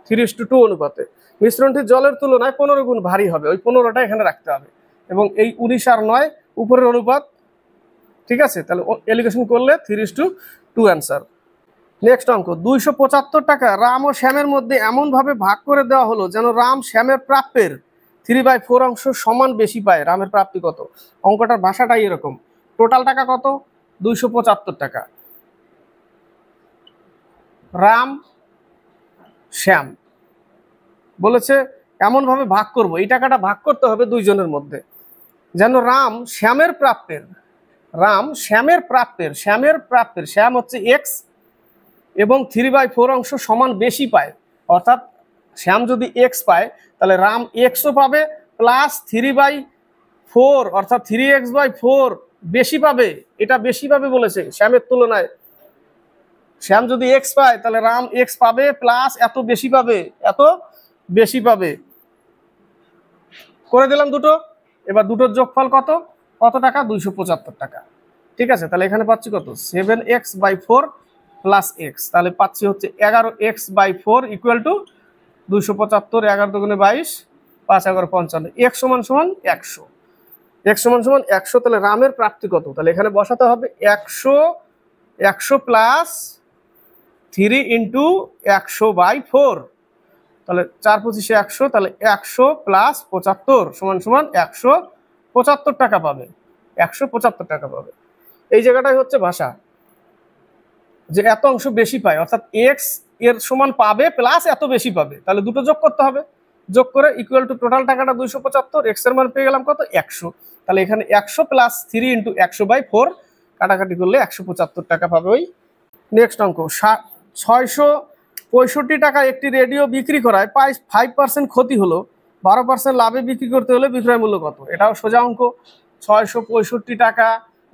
3:2 অনুপাতে মিশ্রণটি জলের তুলনায় 15 গুণ ভারী হবে। ওই 15টা এখানে রাখতে হবে, এবং এই 19 আর 9 উপরের অনুপাত। ঠিক আছে, তাহলে এলিগেশন করলে 3:2 অ্যান্সার। নেক্সট অঙ্ক, 275 টাকা রাম ও শ্যামের মধ্যে এমনভাবে ভাগ করে দেওয়া হলো যেন রাম শ্যামের প্রাপ্যের 3/4 অংশ সমান বেশি পায়। রামের প্রাপ্তি কত? অঙ্কটার ভাষাটাই এরকম। টোটাল টাকা কত? 275 টাকা। রাম শ্যাম বলেছে এমনভাবে ভাগ করব, এই টাকাটা ভাগ করতে হবে দুইজনের মধ্যে যেন রাম শ্যামের প্রাপ্যের, শ্যাম হচ্ছে এক্স, এবং 3/4 অংশ সমান বেশি পায়। অর্থাৎ শ্যাম যদি এক্স পায় তাহলে রাম এক্সও পাবে, প্লাস 3/4 অর্থাৎ 3x/4 বেশি পাবে। এটা বেশি পাবে বলেছে শ্যামের তুলনায়। শ্যাম যদি এক্স পায় তাহলে রাম এক্স পাবে, প্লাস এত বেশি পাবে, এত বেশি পাবে। করে দিলাম দুটো। এবার দুটোর যোগফল কত? কত টাকা? 275 টাকা। ঠিক আছে, তাহলে এখানে পাচ্ছি কত? 7x/4 প্লাস এক্স, তাহলে পাচ্ছি হচ্ছে 11x/4 equal to 275, 11 × 22, 5 × 11 = 55, x = 100, x = 100। তাহলে রামের প্রাপ্তি কত? তাহলে এখানে বসাতে হবে 100 প্লাস 3 × 100/4, তাহলে 4 × 25 = 100, তাহলে 100 প্লাস 75 = 175 টাকা পাবে। 175 টাকা পাবে। এই জায়গাটাই হচ্ছে ভাষা, যে এত অংশ বেশি পায়, অর্থাৎ এক্স এর সমান পাবে প্লাস এত বেশি পাবে। তাহলে দুটো যোগ করতে হবে, যোগ করে ইকুয়াল টু টোটাল টাকাটা 275, এক্স এর মান পেয়ে গেলাম কত? 100। তাহলে এখানে 100 প্লাস 3 × 100/4 কাটাকাটি করলে 175 টাকা পাবে। ওই নেক্সট অঙ্ক, 665 টাকা একটি রেডিও বিক্রি করায় 5% ক্ষতি হলো, 12% লাভে বিক্রি করতে হলে বিক্রয় মূল্য কত? এটাও সোজা অঙ্ক। 665 টাকা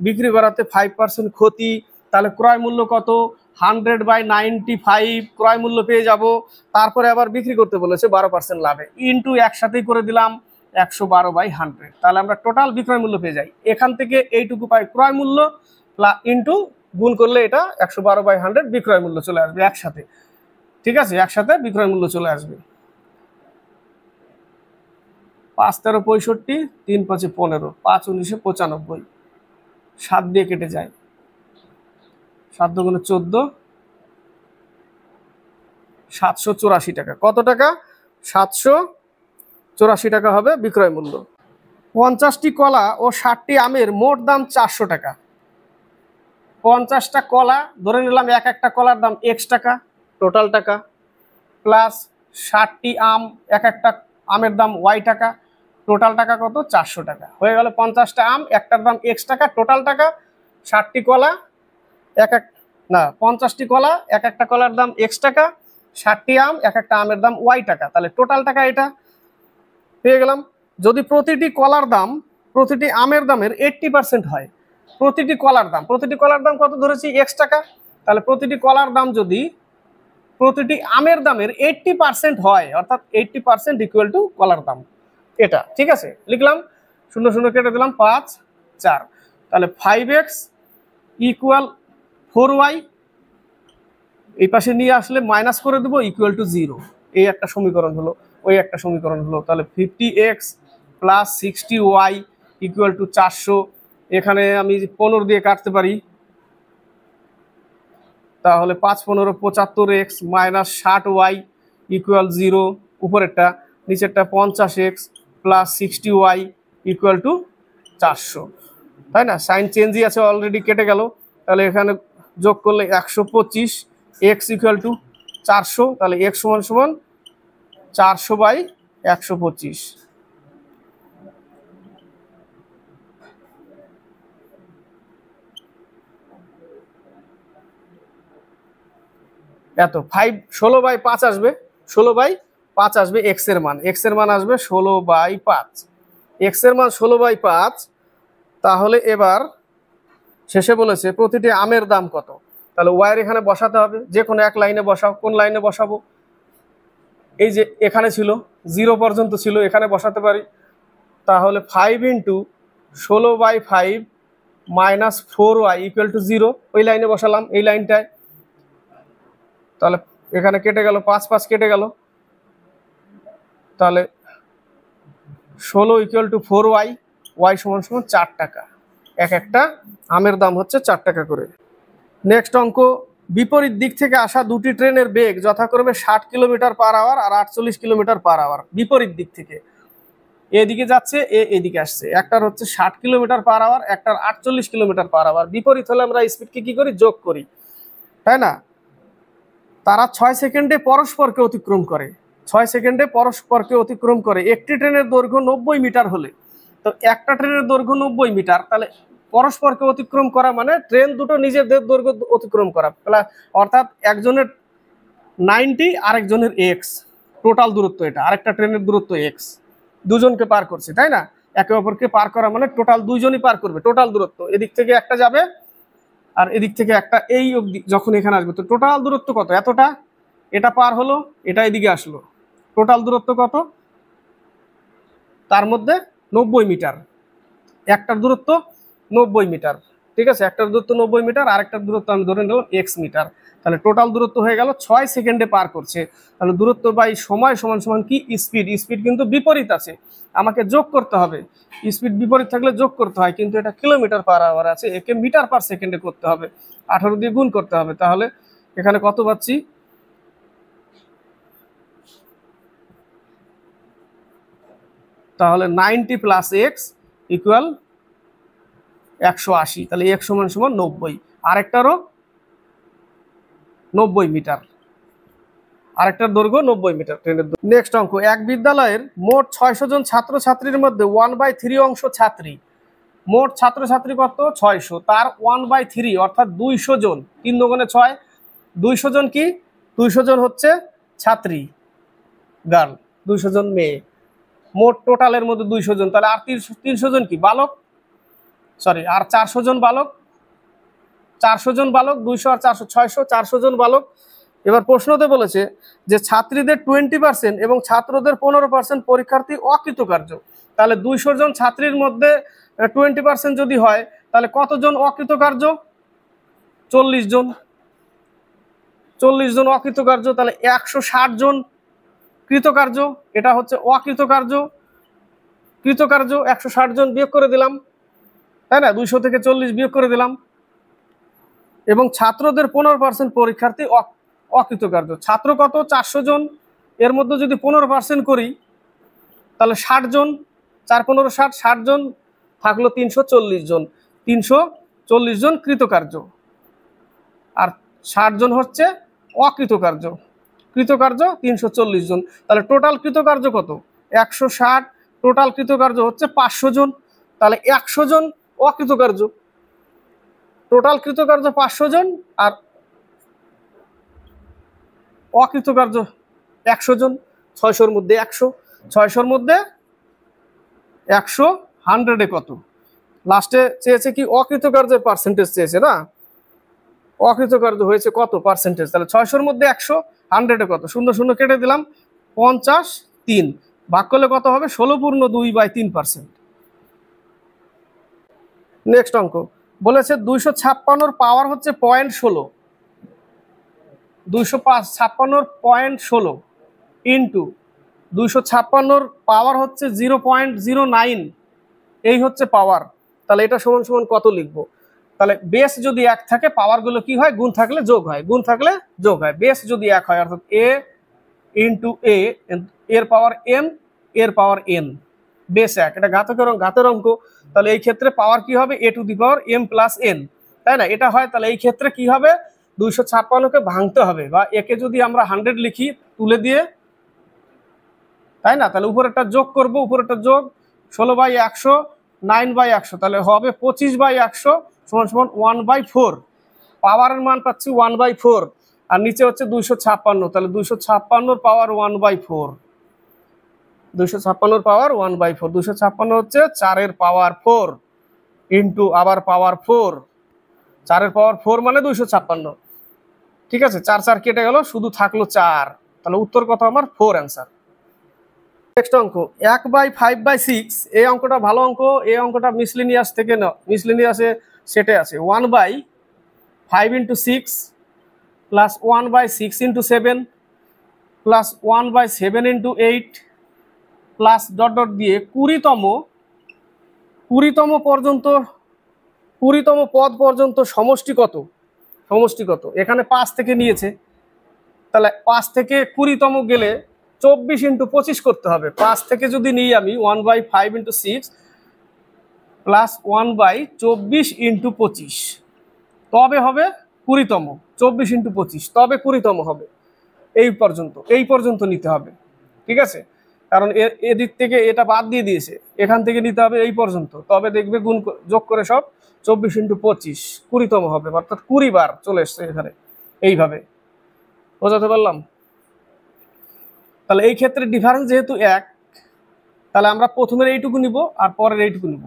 বিক্রি করাতে 5% ক্ষতি, তাহলে ক্রয় মূল্য কত? 100/95 ক্রয় মূল্য পেয়ে যাব। তারপরে আবার বিক্রি করতে বলেছে 12% লাভে, ইন্টু একসাথেই করে দিলাম 112/100। তাহলে আমরা টোটাল বিক্রয় মূল্য পেয়ে যাই। এখান থেকে এইটুকু পাই ক্রয় মূল্য, ইন্টু গুণ করলে এটা 112/100 বিক্রয় মূল্য চলে আসবে একসাথে। ঠিক আছে, একসাথে বিক্রয় মূল্য চলে আসবে। 5 × 13 = 65, 3 × 5 = 15, 5 × 19 = 95, 7 দিয়ে কেটে যায়, 7 × 2 = 14, 784 টাকা। কত টাকা? 784 টাকা হবে বিক্রয় মূল্য। 50টি কলা ও 60টি আমের মোট দাম 400 টাকা। 50টা কলা ধরে নিলাম, এক একটা কলার দাম x টাকা, টোটাল টাকা, প্লাস 60টি আম, এক একটা আমের দাম y টাকা, টোটাল টাকা কত? 400 টাকা। হয়ে গেল 50টা আম, একটার দাম x টাকা, টোটাল টাকা। 60টি কলা, 50টি কলা, এক একটা কলার দাম x টাকা, 60টি আম, এক একটা আমের দাম y টাকা, তাহলে টোটাল টাকা এটা পেয়ে গেলাম। যদি প্রতিটি কলার দাম প্রতিটি আমের দামের 80% হয়, প্রতিটি কলার দাম কত ধরেছি? x টাকা, তাহলে প্রতিটি কলার দাম যদি প্রতিটি আমের দামের 80% হয়, অর্থাৎ 80% ইকুয়াল টু কলার দাম, এটা ঠিক আছে। লিখলাম, 0 0 কেটে দিলাম, 5 4, তাহলে 5x = 4y, এই পাশে নিয়ে আসলে মাইনাস করে দেবো, ইকুয়াল টু 0। এই একটা সমীকরণ হলো, ওই একটা সমীকরণ হলো। তাহলে 50x plus 60y equal to 400। এখানে আমি 15 দিয়ে কাটতে পারি, তাহলে 5 × 15 = 75x মাইনাস 60y ইকুয়াল 0। উপরেরটা, নিচেরটা 50x plus 60y equal to 400, তাই না? সাইন চেঞ্জই আছে, অলরেডি কেটে গেল। তাহলে এখানে যোগ করলে 125, এক্স ইকুয়াল টু 400, তাহলে এক্স সমান সমান 400/125। এত 16/5 আসবে, 16/5 আসবে এক্স এর মান, এক্স এর মান আসবে 16/5, এক্স এর মান 16/5। তাহলে এবার শেষে বলেছে প্রতিটি আমের দাম কত। তাহলে ওয়াইয়ের এখানে বসাতে হবে, যে কোনো এক লাইনে বসাও। কোন লাইনে বসাবো? এই যে এখানে ছিল 0 পর্যন্ত ছিল, এখানে বসাতে পারি। তাহলে 5 × 16/5 মাইনাস 4y ইকুয়াল টু 0, ওই লাইনে বসালাম, এই লাইনটায়। তাহলে এখানে কেটে গেল, 5 5 কেটে গেল। তাহলে 16 ইকুয়াল টু 4y, ওয়াই সমান সমান 4 টাকা। একটা আমের দাম হচ্ছে 4 টাকা করে। নেক্সট অঙ্ক, বিপরীত দিক থেকে আসা দুটি ট্রেনের বেগ যথাক্রমে 60 কিলোমিটার/আওয়ার আর 48 কিলোমিটার/আওয়ার। বিপরীত দিক থেকে, এদিকে যাচ্ছে, এদিকে আসছে। একটার হচ্ছে 60 কিলোমিটার/আওয়ার, একটার 48 কিলোমিটার/আওয়ার। বিপরীত হলে আমরা স্পিডকে কি করি? যোগ করি, তাই না? তারা 6 সেকেন্ডে পরস্পরকে অতিক্রম করে, 6 সেকেন্ডে পরস্পরকে অতিক্রম করে। একটি ট্রেনের দৈর্ঘ্য 90 মিটার হলে, তো একটা ট্রেনের দৈর্ঘ্য 90 মিটার, তাহলে পরস্পরকে অতিক্রম করা মানে ট্রেন দুটো নিজেদের দৈর্ঘ্য অতিক্রম করা, অর্থাৎ একজনের 90 আরেকজনের এক্স, টোটাল দূরত্ব এটা। আরেকটা ট্রেনের দূরত্ব এক্স, দুজনকে পার করছে, তাই না? একে অপরকে পার করা মানে টোটাল দুইজনই পার করবে, টোটাল দূরত্ব। এদিক থেকে একটা যাবে আর এদিক থেকে একটা, এই অবধি যখন এখানে আসবে, তো টোটাল দূরত্ব কত? এতটা। এটা পার হলো, এটা এদিকে আসলো, টোটাল দূরত্ব কত? তার মধ্যে 90 মিটার, একটার দূরত্ব 90 মিটার, ঠিক আছে? একটার দূরত্ব 90 মিটার, আরেকটার দূরত্ব আমি ধরে নিলাম এক্স মিটার। তাহলে টোটাল দূরত্ব হয়ে গেল 6 সেকেন্ডে পার করছে। তাহলে দূরত্ব বাই সময় সমান সমান কি? স্পিড। স্পিড কিন্তু বিপরীত আছে, আমাকে যোগ করতে হবে। স্পিড বিপরীত থাকলে যোগ করতে হয়, কিন্তু এটা কিলোমিটার/আওয়ার আছে, একে মিটার/সেকেন্ডে করতে হবে, 18 দিয়ে গুণ করতে হবে। তাহলে এখানে কত পাচ্ছি? তাহলে 90 প্লাস এক্স ইকুয়াল 180। তাহলে এক্স সমান সমান 90, আরেকটারও 90 মিটার, আরেকটার দৈর্ঘ্য 90 মিটার ট্রেনের। নেক্সট অঙ্ক, এক বিদ্যালয়ের মোট 600 জন ছাত্রছাত্রীর মধ্যে 1/3 অংশ ছাত্রী। মোট ছাত্রছাত্রী কত? 600, তার 1/3 অর্থাৎ 200 জন, 3 দুগুণে 6, 200 জন কি? 200 জন হচ্ছে ছাত্রী, গার্ল, 200 জন মেয়ে। মোট টোটালের মধ্যে 200 জন, তাহলে আর 300 জন কি? বালক, সরি, আর 400 জন বালক, 400 জন বালক, 200 আর 400, 600, 400 জন বালক। এবার প্রশ্নতে বলেছে যে ছাত্রীদের 20% এবং ছাত্রদের 15% পরীক্ষার্থী অকৃতকার্য। তাহলে 200 জন ছাত্রীর মধ্যে 20% যদি হয়, তাহলে কতজন অকৃতকার্য? 40 জন, 40 জন অকৃতকার্য। তাহলে 160 জন কৃতকার্য, এটা হচ্ছে অকৃতকার্য। কৃতকার্য 160 জন, বিয়োগ করে দিলাম, তাই না? 200 থেকে 40 বিয়োগ করে দিলাম। এবং ছাত্রদের 15% পরীক্ষার্থী অকৃতকার্য। ছাত্র কত? 400 জন, এর মধ্যে যদি 15% করি তাহলে 60 জন, 4 15 60, 60 জন থাকলো 340 জন, 340 জন কৃতকার্য, আর 60 জন হচ্ছে অকৃতকার্য। কৃতকার্য 340 জন, তাহলে টোটাল কৃতকার্য কত? 160, টোটাল কৃতকার্য হচ্ছে 500 জন। তাহলে 100 জন অকৃতকার্য, টোটাল কৃতকার্য 500 জন, আর অকৃতকার্য 100 জন। 600-র মধ্যে 100, 600-র মধ্যে 100, 100-এ কত? লাস্টে চেয়েছে কি? অকৃতকার্যের পার্সেন্টেজ চেয়েছে না? অকৃতকার্য হয়েছে কত পার্সেন্টেজ? তাহলে 600-র মধ্যে 100, 100-এ কত? 0 0 কেটে দিলাম, 53, ভাগ করলে কত হবে? 16/2/3%। নেক্সট অঙ্ক বলেছে 256-র পাওয়ার হচ্ছে 0.16, 256-র 0.16 ইন্টু 256-র পাওয়ার হচ্ছে 0.09, এই হচ্ছে পাওয়ার। তাহলে এটা সমান সমান কত লিখবো? তাহলে বেস যদি 1 থাকে, পাওয়ারগুলো কি হয়? গুণ থাকলে যোগ হয়, গুণ থাকলে যোগ হয়। বেস যদি 1 হয়, অর্থাৎ a ইন্টু এ এর পাওয়ার এম এর পাওয়ার এন বেস 1, এটা ঘাতের অঙ্ক। তাহলে এই ক্ষেত্রে পাওয়ার কি হবে, A to the power M plus N, তাই না? এটা হয়, তাহলে এই ক্ষেত্রে কি হবে, 256কে ভাঙতে হবে, বা একে যদি আমরা 100 লিখি তুলে দিয়ে, তাই না? তাহলে উপরেরটা যোগ করব, উপরেরটা যোগ 16/100 9/100, তাহলে হবে 25/100 সমান সমান 1/4। পাওয়ারের মান পাচ্ছি 1/4, আর নিচে হচ্ছে 256, তাহলে 256 পাওয়ার 1/4, 256 পাওয়ার 1/4, 256 হচ্ছে 4 পাওয়ার 4 ইন্টু আবার পাওয়ার 4, 4 পাওয়ার 4 মানে 256। ঠিক আছে, 4 4 কেটে গেল, শুধু থাকলো 4, তাহলে উত্তর কত আমার 4 অ্যান্সার। নেক্সট অঙ্ক 1/5/6, এই অঙ্কটা ভালো অঙ্ক, এই অঙ্কটা মিসলিনিয়াস থেকে না, মিসলিনিয়াসে সেটে আছে। 1/5 × 6 plus 1/6 × 7 plus 1/7 × 8 plus dot dot দিয়ে 20তম পদ পর্যন্ত সমষ্টি কত, সমষ্টি কত? এখানে 5 থেকে নিয়েছে, তাহলে 5 থেকে 20তম গেলে 24 × 25 করতে হবে। 5 থেকে যদি নিই আমি 1/5 × 6 প্লাস 1/24 × 25, তবে হবে 20তম, 24 × 25 তবে 20তম হবে। এই পর্যন্ত নিতে হবে, ঠিক আছে? কারণ এদিক থেকে এটা বাদ দিয়ে দিয়েছে, এখান থেকে নিতে হবে এই পর্যন্ত, তবে দেখবে যোগ করে সব 24 × 25 20তম হবে, অর্থাৎ 20 বার চলে এসছে এখানে। এইভাবে বোঝাতে পারলাম? তাহলে এই ক্ষেত্রে ডিফারেন্স যেহেতু 1, তাহলে আমরা প্রথমের এইটুকু নিব আর পরের এইটুকু নিব,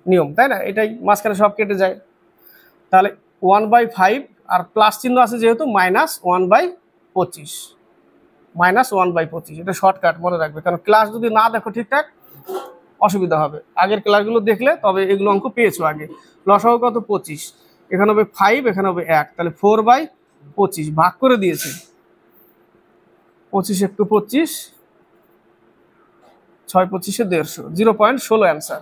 নিয়ম, তাই না? এটাই, মাঝখানে সব কেটে যায়। তাহলে 1/5 আর প্লাস চিহ্ন আছে যেহেতু, -1/25, -1/25, এটা শর্টকাট মনে রাখবে, কারণ ক্লাস যদি না দেখো ঠিকঠাক অসুবিধা হবে। আগের ক্লাসগুলো দেখলে তবে এগুলো অঙ্ক পেয়েছো আগে। লসাগু কত, 25, এখানে হবে 5, এখানে হবে 1, তাহলে 4/25 ভাগ করে দিয়েছে, 25 × 25 6 25 150, 0.16 অ্যান্সার।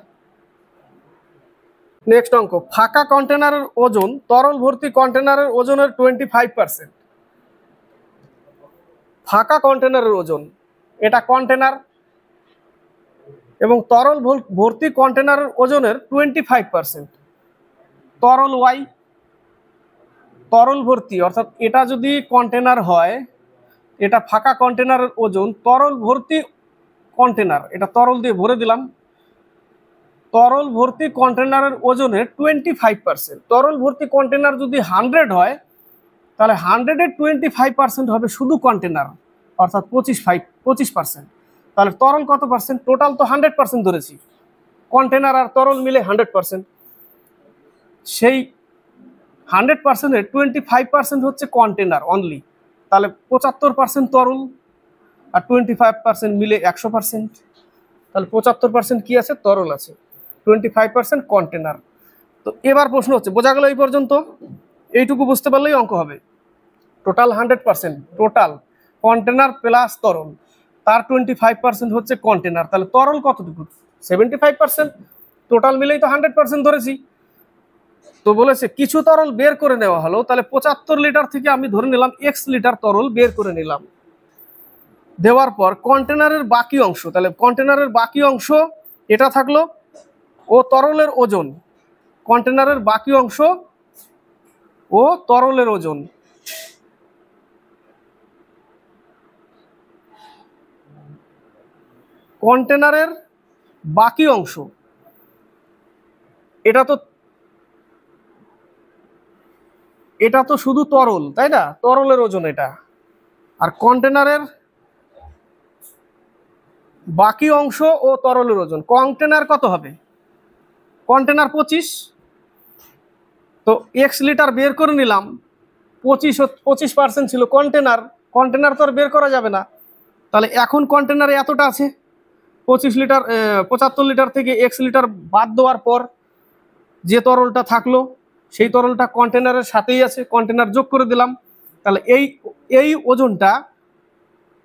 নেক্সট অঙ্ক, ফাঁকা কন্টেনারের ওজন তরল ভর্তি কন্টেনারের ওজনের 25%। ফাঁকা কন্টেনারের ওজন, এটা কন্টেনার, এবং তরল ভর্তি কন্টেনারের ওজনের 25%। তরল ওয়াই, তরল ভর্তি, অর্থাৎ এটা যদি কন্টেনার হয়, এটা ফাঁকা কন্টেনারের ওজন, তরল ভর্তি কন্টেনার, এটা তরল দিয়ে ভরে দিলাম, তরল ভর্তি কন্টেনারের ওজনের 25%। তরল ভর্তি কন্টেনার যদি 100 হয়, তাহলে 100-এর 25% হবে শুধু কন্টেনার, অর্থাৎ 25%। তাহলে তরল কত পার্সেন্ট? টোটাল তো 100% ধরেছি, কন্টেনার আর তরল মিলে 100%, সেই 100%-এর 25% হচ্ছে কন্টেনার অনলি, তাহলে 75% তরল আর 25% মিলে 100%, তাহলে 75% কি আছে, তরল আছে, 25% কন্টেনার। তো এবার প্রশ্ন হচ্ছে, বোঝা গেল এই পর্যন্ত? এইটুকু বুঝতে পারলেই অঙ্ক হবে। টোটাল 100%, টোটাল কন্টেনার প্লাস তরল, তার 25% হচ্ছে কন্টেনার, তাহলে তরল কতটুকু, 75%, টোটাল মিলেই তো 100% ধরেছি। তো বলেছে কিছু তরল বের করে নেওয়া হলো, তাহলে 75 লিটার থেকে আমি ধরে নিলাম x লিটার তরল বের করে নিলাম, দেওয়ার পর কন্টেনারের বাকি অংশ, তাহলে কন্টেনারের বাকি অংশ এটা থাকলো, ও তরলের ওজন, কন্টেনারের বাকি অংশ ও তরলের ওজন, কন্টেনারের বাকি অংশ, এটা তো শুধু তরল, তাই না? তরলের ওজন এটা, আর কন্টেনারের বাকি অংশ ও তরলের ওজন, কন্টেনার কত হবে, কন্টেনার 25, তো x লিটার বের করে নিলাম, 25% ছিল কন্টেনার, কন্টেনার তো আর বের করা যাবে না, তাহলে এখন কন্টেনারে এতটা আছে, 75 লিটার থেকে x লিটার বাদ দেওয়ার পর যে তরলটা থাকলো সেই তরলটা কন্টেনারের সাথেই আছে, কন্টেনার যোগ করে দিলাম, তাহলে এই ওজনটা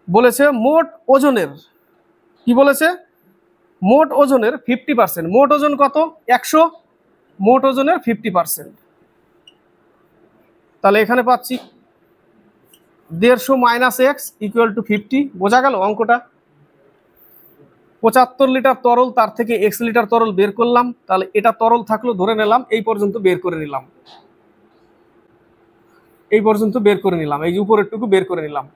বলেছে মোট ওজনের, কি বলেছে, মোট ওজনের 50%। মোট ওজন কত, 100, মোট ওজনের 50%, তাহলে এখানে পাচ্ছি 150 মাইনাস এক্স ইকুয়াল টু 50। বোঝা গেল অঙ্কটা? 75 লিটার তরল, তার থেকে এক্স লিটার তরল বের করলাম, তাহলে এটা তরল থাকলো ধরে নিলাম, এই পর্যন্ত বের করে নিলাম, এই পর্যন্ত বের করে নিলাম, এই যে উপরেরটুকু বের করে নিলাম,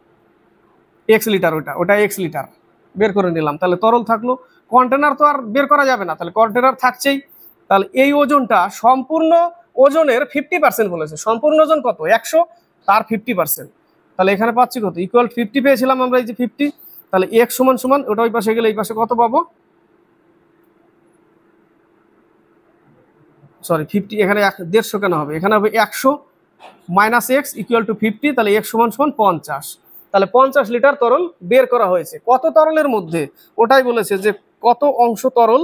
এক্স লিটার, ওটা এক্স লিটার বের করে নিলাম, তাহলে তরল থাকলো। কন্টেনার তো আর বের করা যাবে না, তাহলে কন্টেনার থাকছেই। তাহলে এই ওজনটা সম্পূর্ণ ওজনের 50% বলেছে। সম্পূর্ণ ওজন কত? 100, তার 50%। তাহলে এখানে পাচ্ছি কত? ইকুয়াল 50 পেয়েছিলাম আমরা, এই যে 50। তাহলে এক্স সমান সমান, ওটা ওই পাশে গেলে এই পাশে কত পাবো? সরি 50, এখানে 150 কেন হবে? এখানে হবে 100 মাইনাস এক্স ইকুয়াল টু 50। তাহলে এক্স সমান সমান 50। তাহলে 50 লিটার তরল বের করা হয়েছে। কত তরলের মধ্যে? ওটাই বলেছে যে কত অংশ তরল,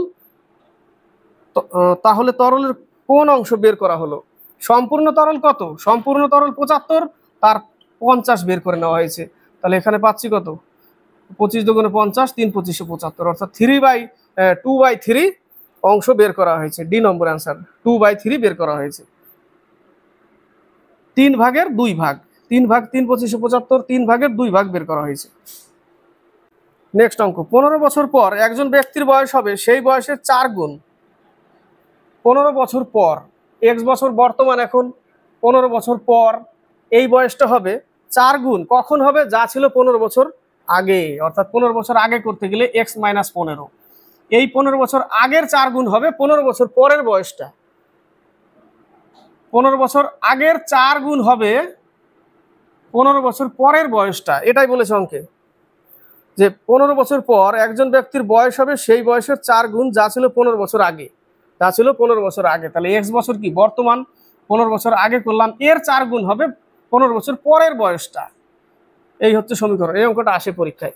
তাহলে তরলের কোন অংশ বের করা হলো? সম্পূর্ণ তরল কত? সম্পূর্ণ তরল 75, তার 50 বের করে নেওয়া হয়েছে। তাহলে এখানে পাচ্ছি কত? 25 দুগুণে 50, 3 25 75, অর্থাৎ 2/3 অংশ বের করা হয়েছে। ডি নম্বর অ্যান্সার, 2/3 বের করা হয়েছে। 3 ভাগের 2 ভাগ, 3 ভাগ 3 25 75, 3 ভাগের 2 ভাগ বের করা হয়েছে। নেক্সট অঙ্ক, 15 বছর পর একজন ব্যক্তির বয়স হবে সেই বয়সের 4 গুণ। 15 বছর পর, এক্স বছর বর্তমান, এখন 15 বছর পর এই বয়সটা হবে 4 গুণ। কখন হবে? যা ছিল 15 বছর আগে, অর্থাৎ 15 বছর আগে করতে গেলে এক্স মাইনাস 15। এই 15 বছর আগের 4 গুণ হবে 15 বছর পরের বয়সটা। 15 বছর আগের 4 গুণ হবে 15 বছর পরের বয়সটা, এটাই বলেছে অঙ্কে, যে 15 বছর পর একজন ব্যক্তির বয়স হবে সেই বয়সের 4 গুণ, যা ছিল 15 বছর আগে, যা ছিল 15 বছর আগে। তাহলে এক্স বছর কি? বর্তমান, 15 বছর আগে করলাম, এর 4 গুণ হবে 15 বছর পরের বয়সটা। এই হচ্ছে সমীকরণ। এই অঙ্কটা আসে পরীক্ষায়।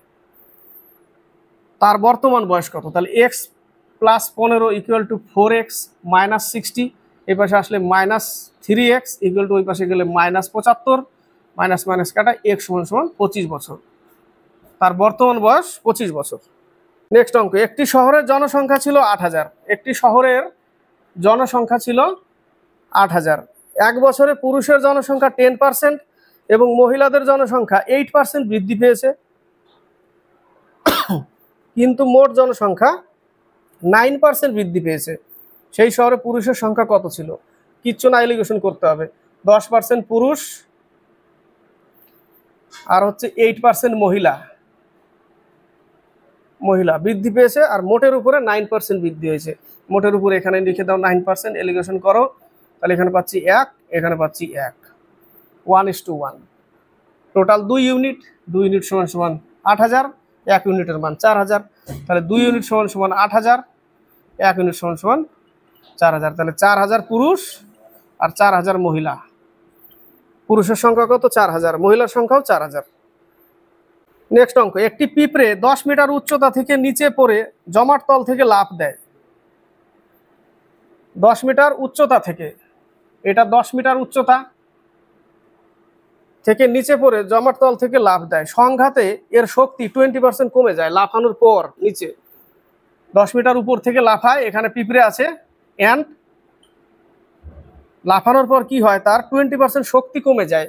তার বর্তমান বয়স কত? তাহলে x plus 15 equal to 4x minus 60, এই পাশে আসলে মাইনাস 3x ইকুয়াল টু ওই পাশে গেলে মাইনাস 75, মাইনাস মাইনাস কাটা, এক্স সমান সমান 25 বছর। তার বর্তমান বয়স 25 বছর। নেক্সট অঙ্ক, একটি শহরের জনসংখ্যা ছিল 8000। একটি শহরের জনসংখ্যা ছিল 8000। এক বছরে পুরুষের জনসংখ্যা 10% এবং মহিলাদের জনসংখ্যা 8% বৃদ্ধি পেয়েছে, কিন্তু মোট জনসংখ্যা 9% বৃদ্ধি পেয়েছে। সেই শহরে পুরুষের সংখ্যা কত ছিল? কিচ্ছু না, এলিগেশন করতে হবে। 10% পুরুষ আর হচ্ছে 8% মহিলা, মহিলা বৃদ্ধি পেয়েছে, আর মোটের উপরে 9% বৃদ্ধি হয়েছে। মোটের উপরে এখানে লিখে দাও 9%, এলিগেশন করো, তাহলে এখানে পাচ্ছি 1, এখানে পাচ্ছি 1, 1:1। টোটাল 2 ইউনিট, 2 ইউনিট সমান সমান 8000, 1 ইউনিটের মান 4000, তাহলে 2 ইউনিট সমান সমান 8000, 1 ইউনিট সমান সমান 4000, তাহলে 4000 পুরুষ আর 4000 মহিলা। পুরুষের সংখ্যা কত? 4000, মহিলার সংখ্যাও 4000। নেক্সট অঙ্ক, একটি পিঁপড়ে 10 মিটার উচ্চতা থেকে নিচে পড়ে জমাট তল থেকে লাফ দেয়। 10 মিটার উচ্চতা থেকে, এটা 10 মিটার উচ্চতা থেকে নিচে পড়ে জমাট তল থেকে লাফ দেয়। সংঘাতে এর শক্তি 20% কমে যায় লাফানোর পর নিচে। 10 মিটার উপর থেকে লাফায়, এখানে পিঁপড়ে আছে, অ্যান্ড লাফানোর পর কি হয়? তার 20% শক্তি কমে যায়।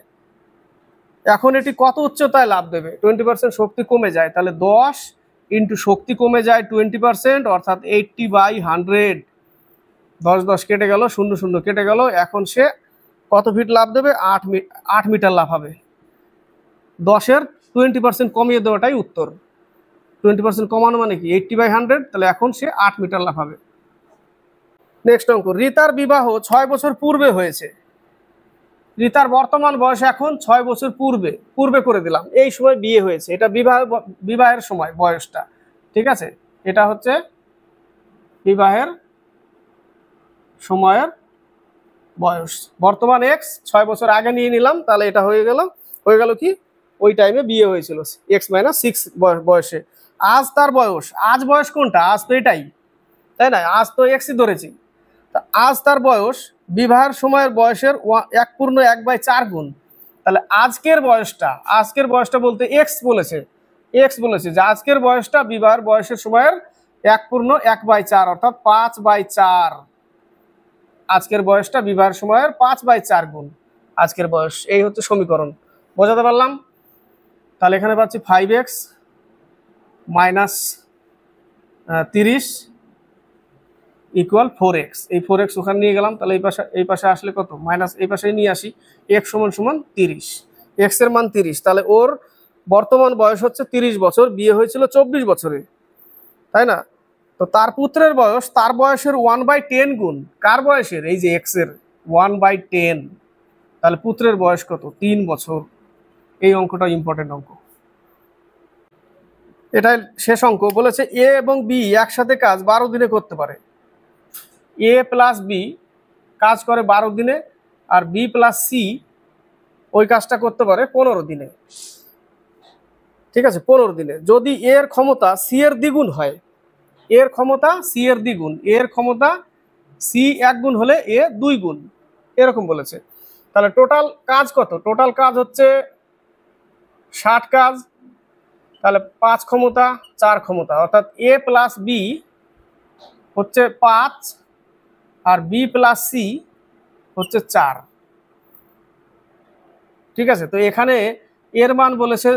এখন এটি কত উচ্চতায় লাফ দেবে? 20% শক্তি কমে যায়, তাহলে 10 ইন্টু শক্তি কমে যায় 20%, অর্থাৎ 80/100। 10 10 কেটে গেল, 0 0 কেটে গেল। এখন সে কত ফিট লাফ দেবে? 8 মিটার লাফাবে। 10-এর 20% কমিয়ে দেওয়াটাই উত্তর। 20% কমানো মানে কি? 80/100, তাহলে এখন সে 8 মিটার লাফাবে। নেক্সট অঙ্ক, রিতার বিবাহ 6 বছর পূর্বে হয়েছে। রিতার বর্তমান বয়স এখন 6 বছর পূর্বে করে দিলাম, এই সময় বিয়ে হয়েছে। এটা বিবাহের সময় বয়সটা, ঠিক আছে? এটা হচ্ছে বিবাহের সময়ের বয়স। বর্তমান এক্স, 6 বছর আগে নিয়ে নিলাম, তাহলে এটা হয়ে গেল কি? ওই টাইমে বিয়ে হয়েছিল এক্স মাইনাস 6 বয়সে। আজ তার বয়স, আজ বয়স কোনটা? আজ তো এটাই, তাই না? আজ তো এক্সই ধরেছি। আজ তার বয়স বিবাহের সময়ের বয়সের 1/4 গুণ। তাহলে আজকের বয়সটা বলতে এক্স বলেছে যে আজকের বয়সটা বিবাহের বয়সের সময়ের 1/4, অর্থাৎ 5/4। আজকের বয়সটা বিবাহের সময়ের 5/4 গুণ আজকের বয়স। এই হচ্ছে সমীকরণ। বোঝাতে পারলাম? তাহলে এখানে পাচ্ছি 5x মাইনাস 30 ইকুয়াল 4x। এই 4x ওখানে নিয়ে গেলাম, তাহলে এই পাশে আসলে কত, মাইনাস এই পাশে নিয়ে আসি, x সমান সমান 30, x এর মান 30। তাহলে ওর বর্তমান বয়স হচ্ছে 30 বছর, বিয়ে হয়েছিল 24 বছরে, তাই না? তো তার পুত্রের বয়স তার বয়সের 1/10 গুণ কার বয়সের, এই যে x এর 1/10। তাহলে পুত্রের বয়স কত, 3 বছর। এই অঙ্কটা ইম্পর্টেন্ট অঙ্ক, এটাই শেষ অঙ্ক। বলেছে এ এবং বি একসাথে কাজ 12 দিনে করতে পারে। এ প্লাস বি কাজ করে 12 দিনে, আর বি প্লাস সি ওই কাজটা করতে পারে 15 দিনে। ঠিক আছে, 15 দিনে। যদি এর ক্ষমতা সি এর দ্বিগুণ হয়, এর ক্ষমতা সি এর দ্বিগুণ, এর ক্ষমতা সি 1 গুণ হলে এ 2 গুণ, এরকম বলেছে। তাহলে টোটাল কাজ কত, টোটাল কাজ হচ্ছে 60 কাজ। তাহলে 5 ক্ষমতা 4 ক্ষমতা, অর্থাৎ এ প্লাস বি হচ্ছে 5 আর বি প্লাস সি হচ্ছে 4। ঠিক আছে, তো এখানে এর মান বলেছে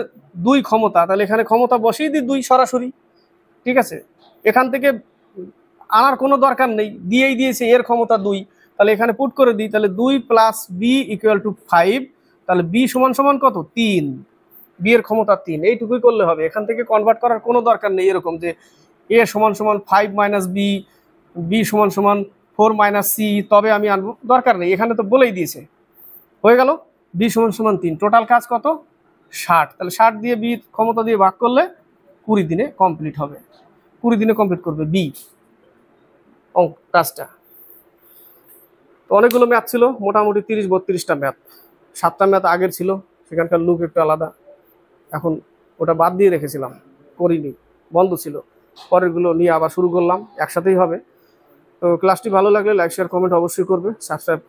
2 ক্ষমতা, তাহলে এখানে ক্ষমতা বসিয়ে দিই 2 সরাসরি। ঠিক আছে, এখান থেকে আনার কোনো দরকার নেই, দিয়েই দিয়েছে এর ক্ষমতা 2, তাহলে এখানে পুট করে দিই। তাহলে 2 প্লাস বি ইকুয়াল টু 5, তাহলে বি সমান সমান কত, 3। বি এর ক্ষমতা 3, এইটুকুই করলে হবে, এখান থেকে কনভার্ট করার কোনো দরকার নেই এরকম যে এ সমান সমান 5 মাইনাস বি, বি সমান সমান 4 মাইনাস সি, তবে আমি আনবো, দরকার নেই, এখানে তো বলেই দিয়েছে। হয়ে গেল, বি সমান সমান 3, টোটাল কাজ কত, 60। তাহলে 60 দিয়ে বি ক্ষমতা দিয়ে ভাগ করলে 20 দিনে কমপ্লিট হবে, 20 দিনে কমপ্লিট করবে বি কাজটা। তো অনেকগুলো ম্যাথ ছিল, মোটামুটি 30-32টা ম্যাথ। 7টা ম্যাথ আগের ছিল, সেখানকার লুক একটু আলাদা, এখন ওটা বাদ দিয়ে রেখেছিলাম, করিনি, বন্ধ ছিল। পরেরগুলো নিয়ে আবার শুরু করলাম, একসাথেই হবে। তো ক্লাসটি ভালো লাগলে লাইক শেয়ার কমেন্ট অবশ্যই করবে, সাবস্ক্রাইব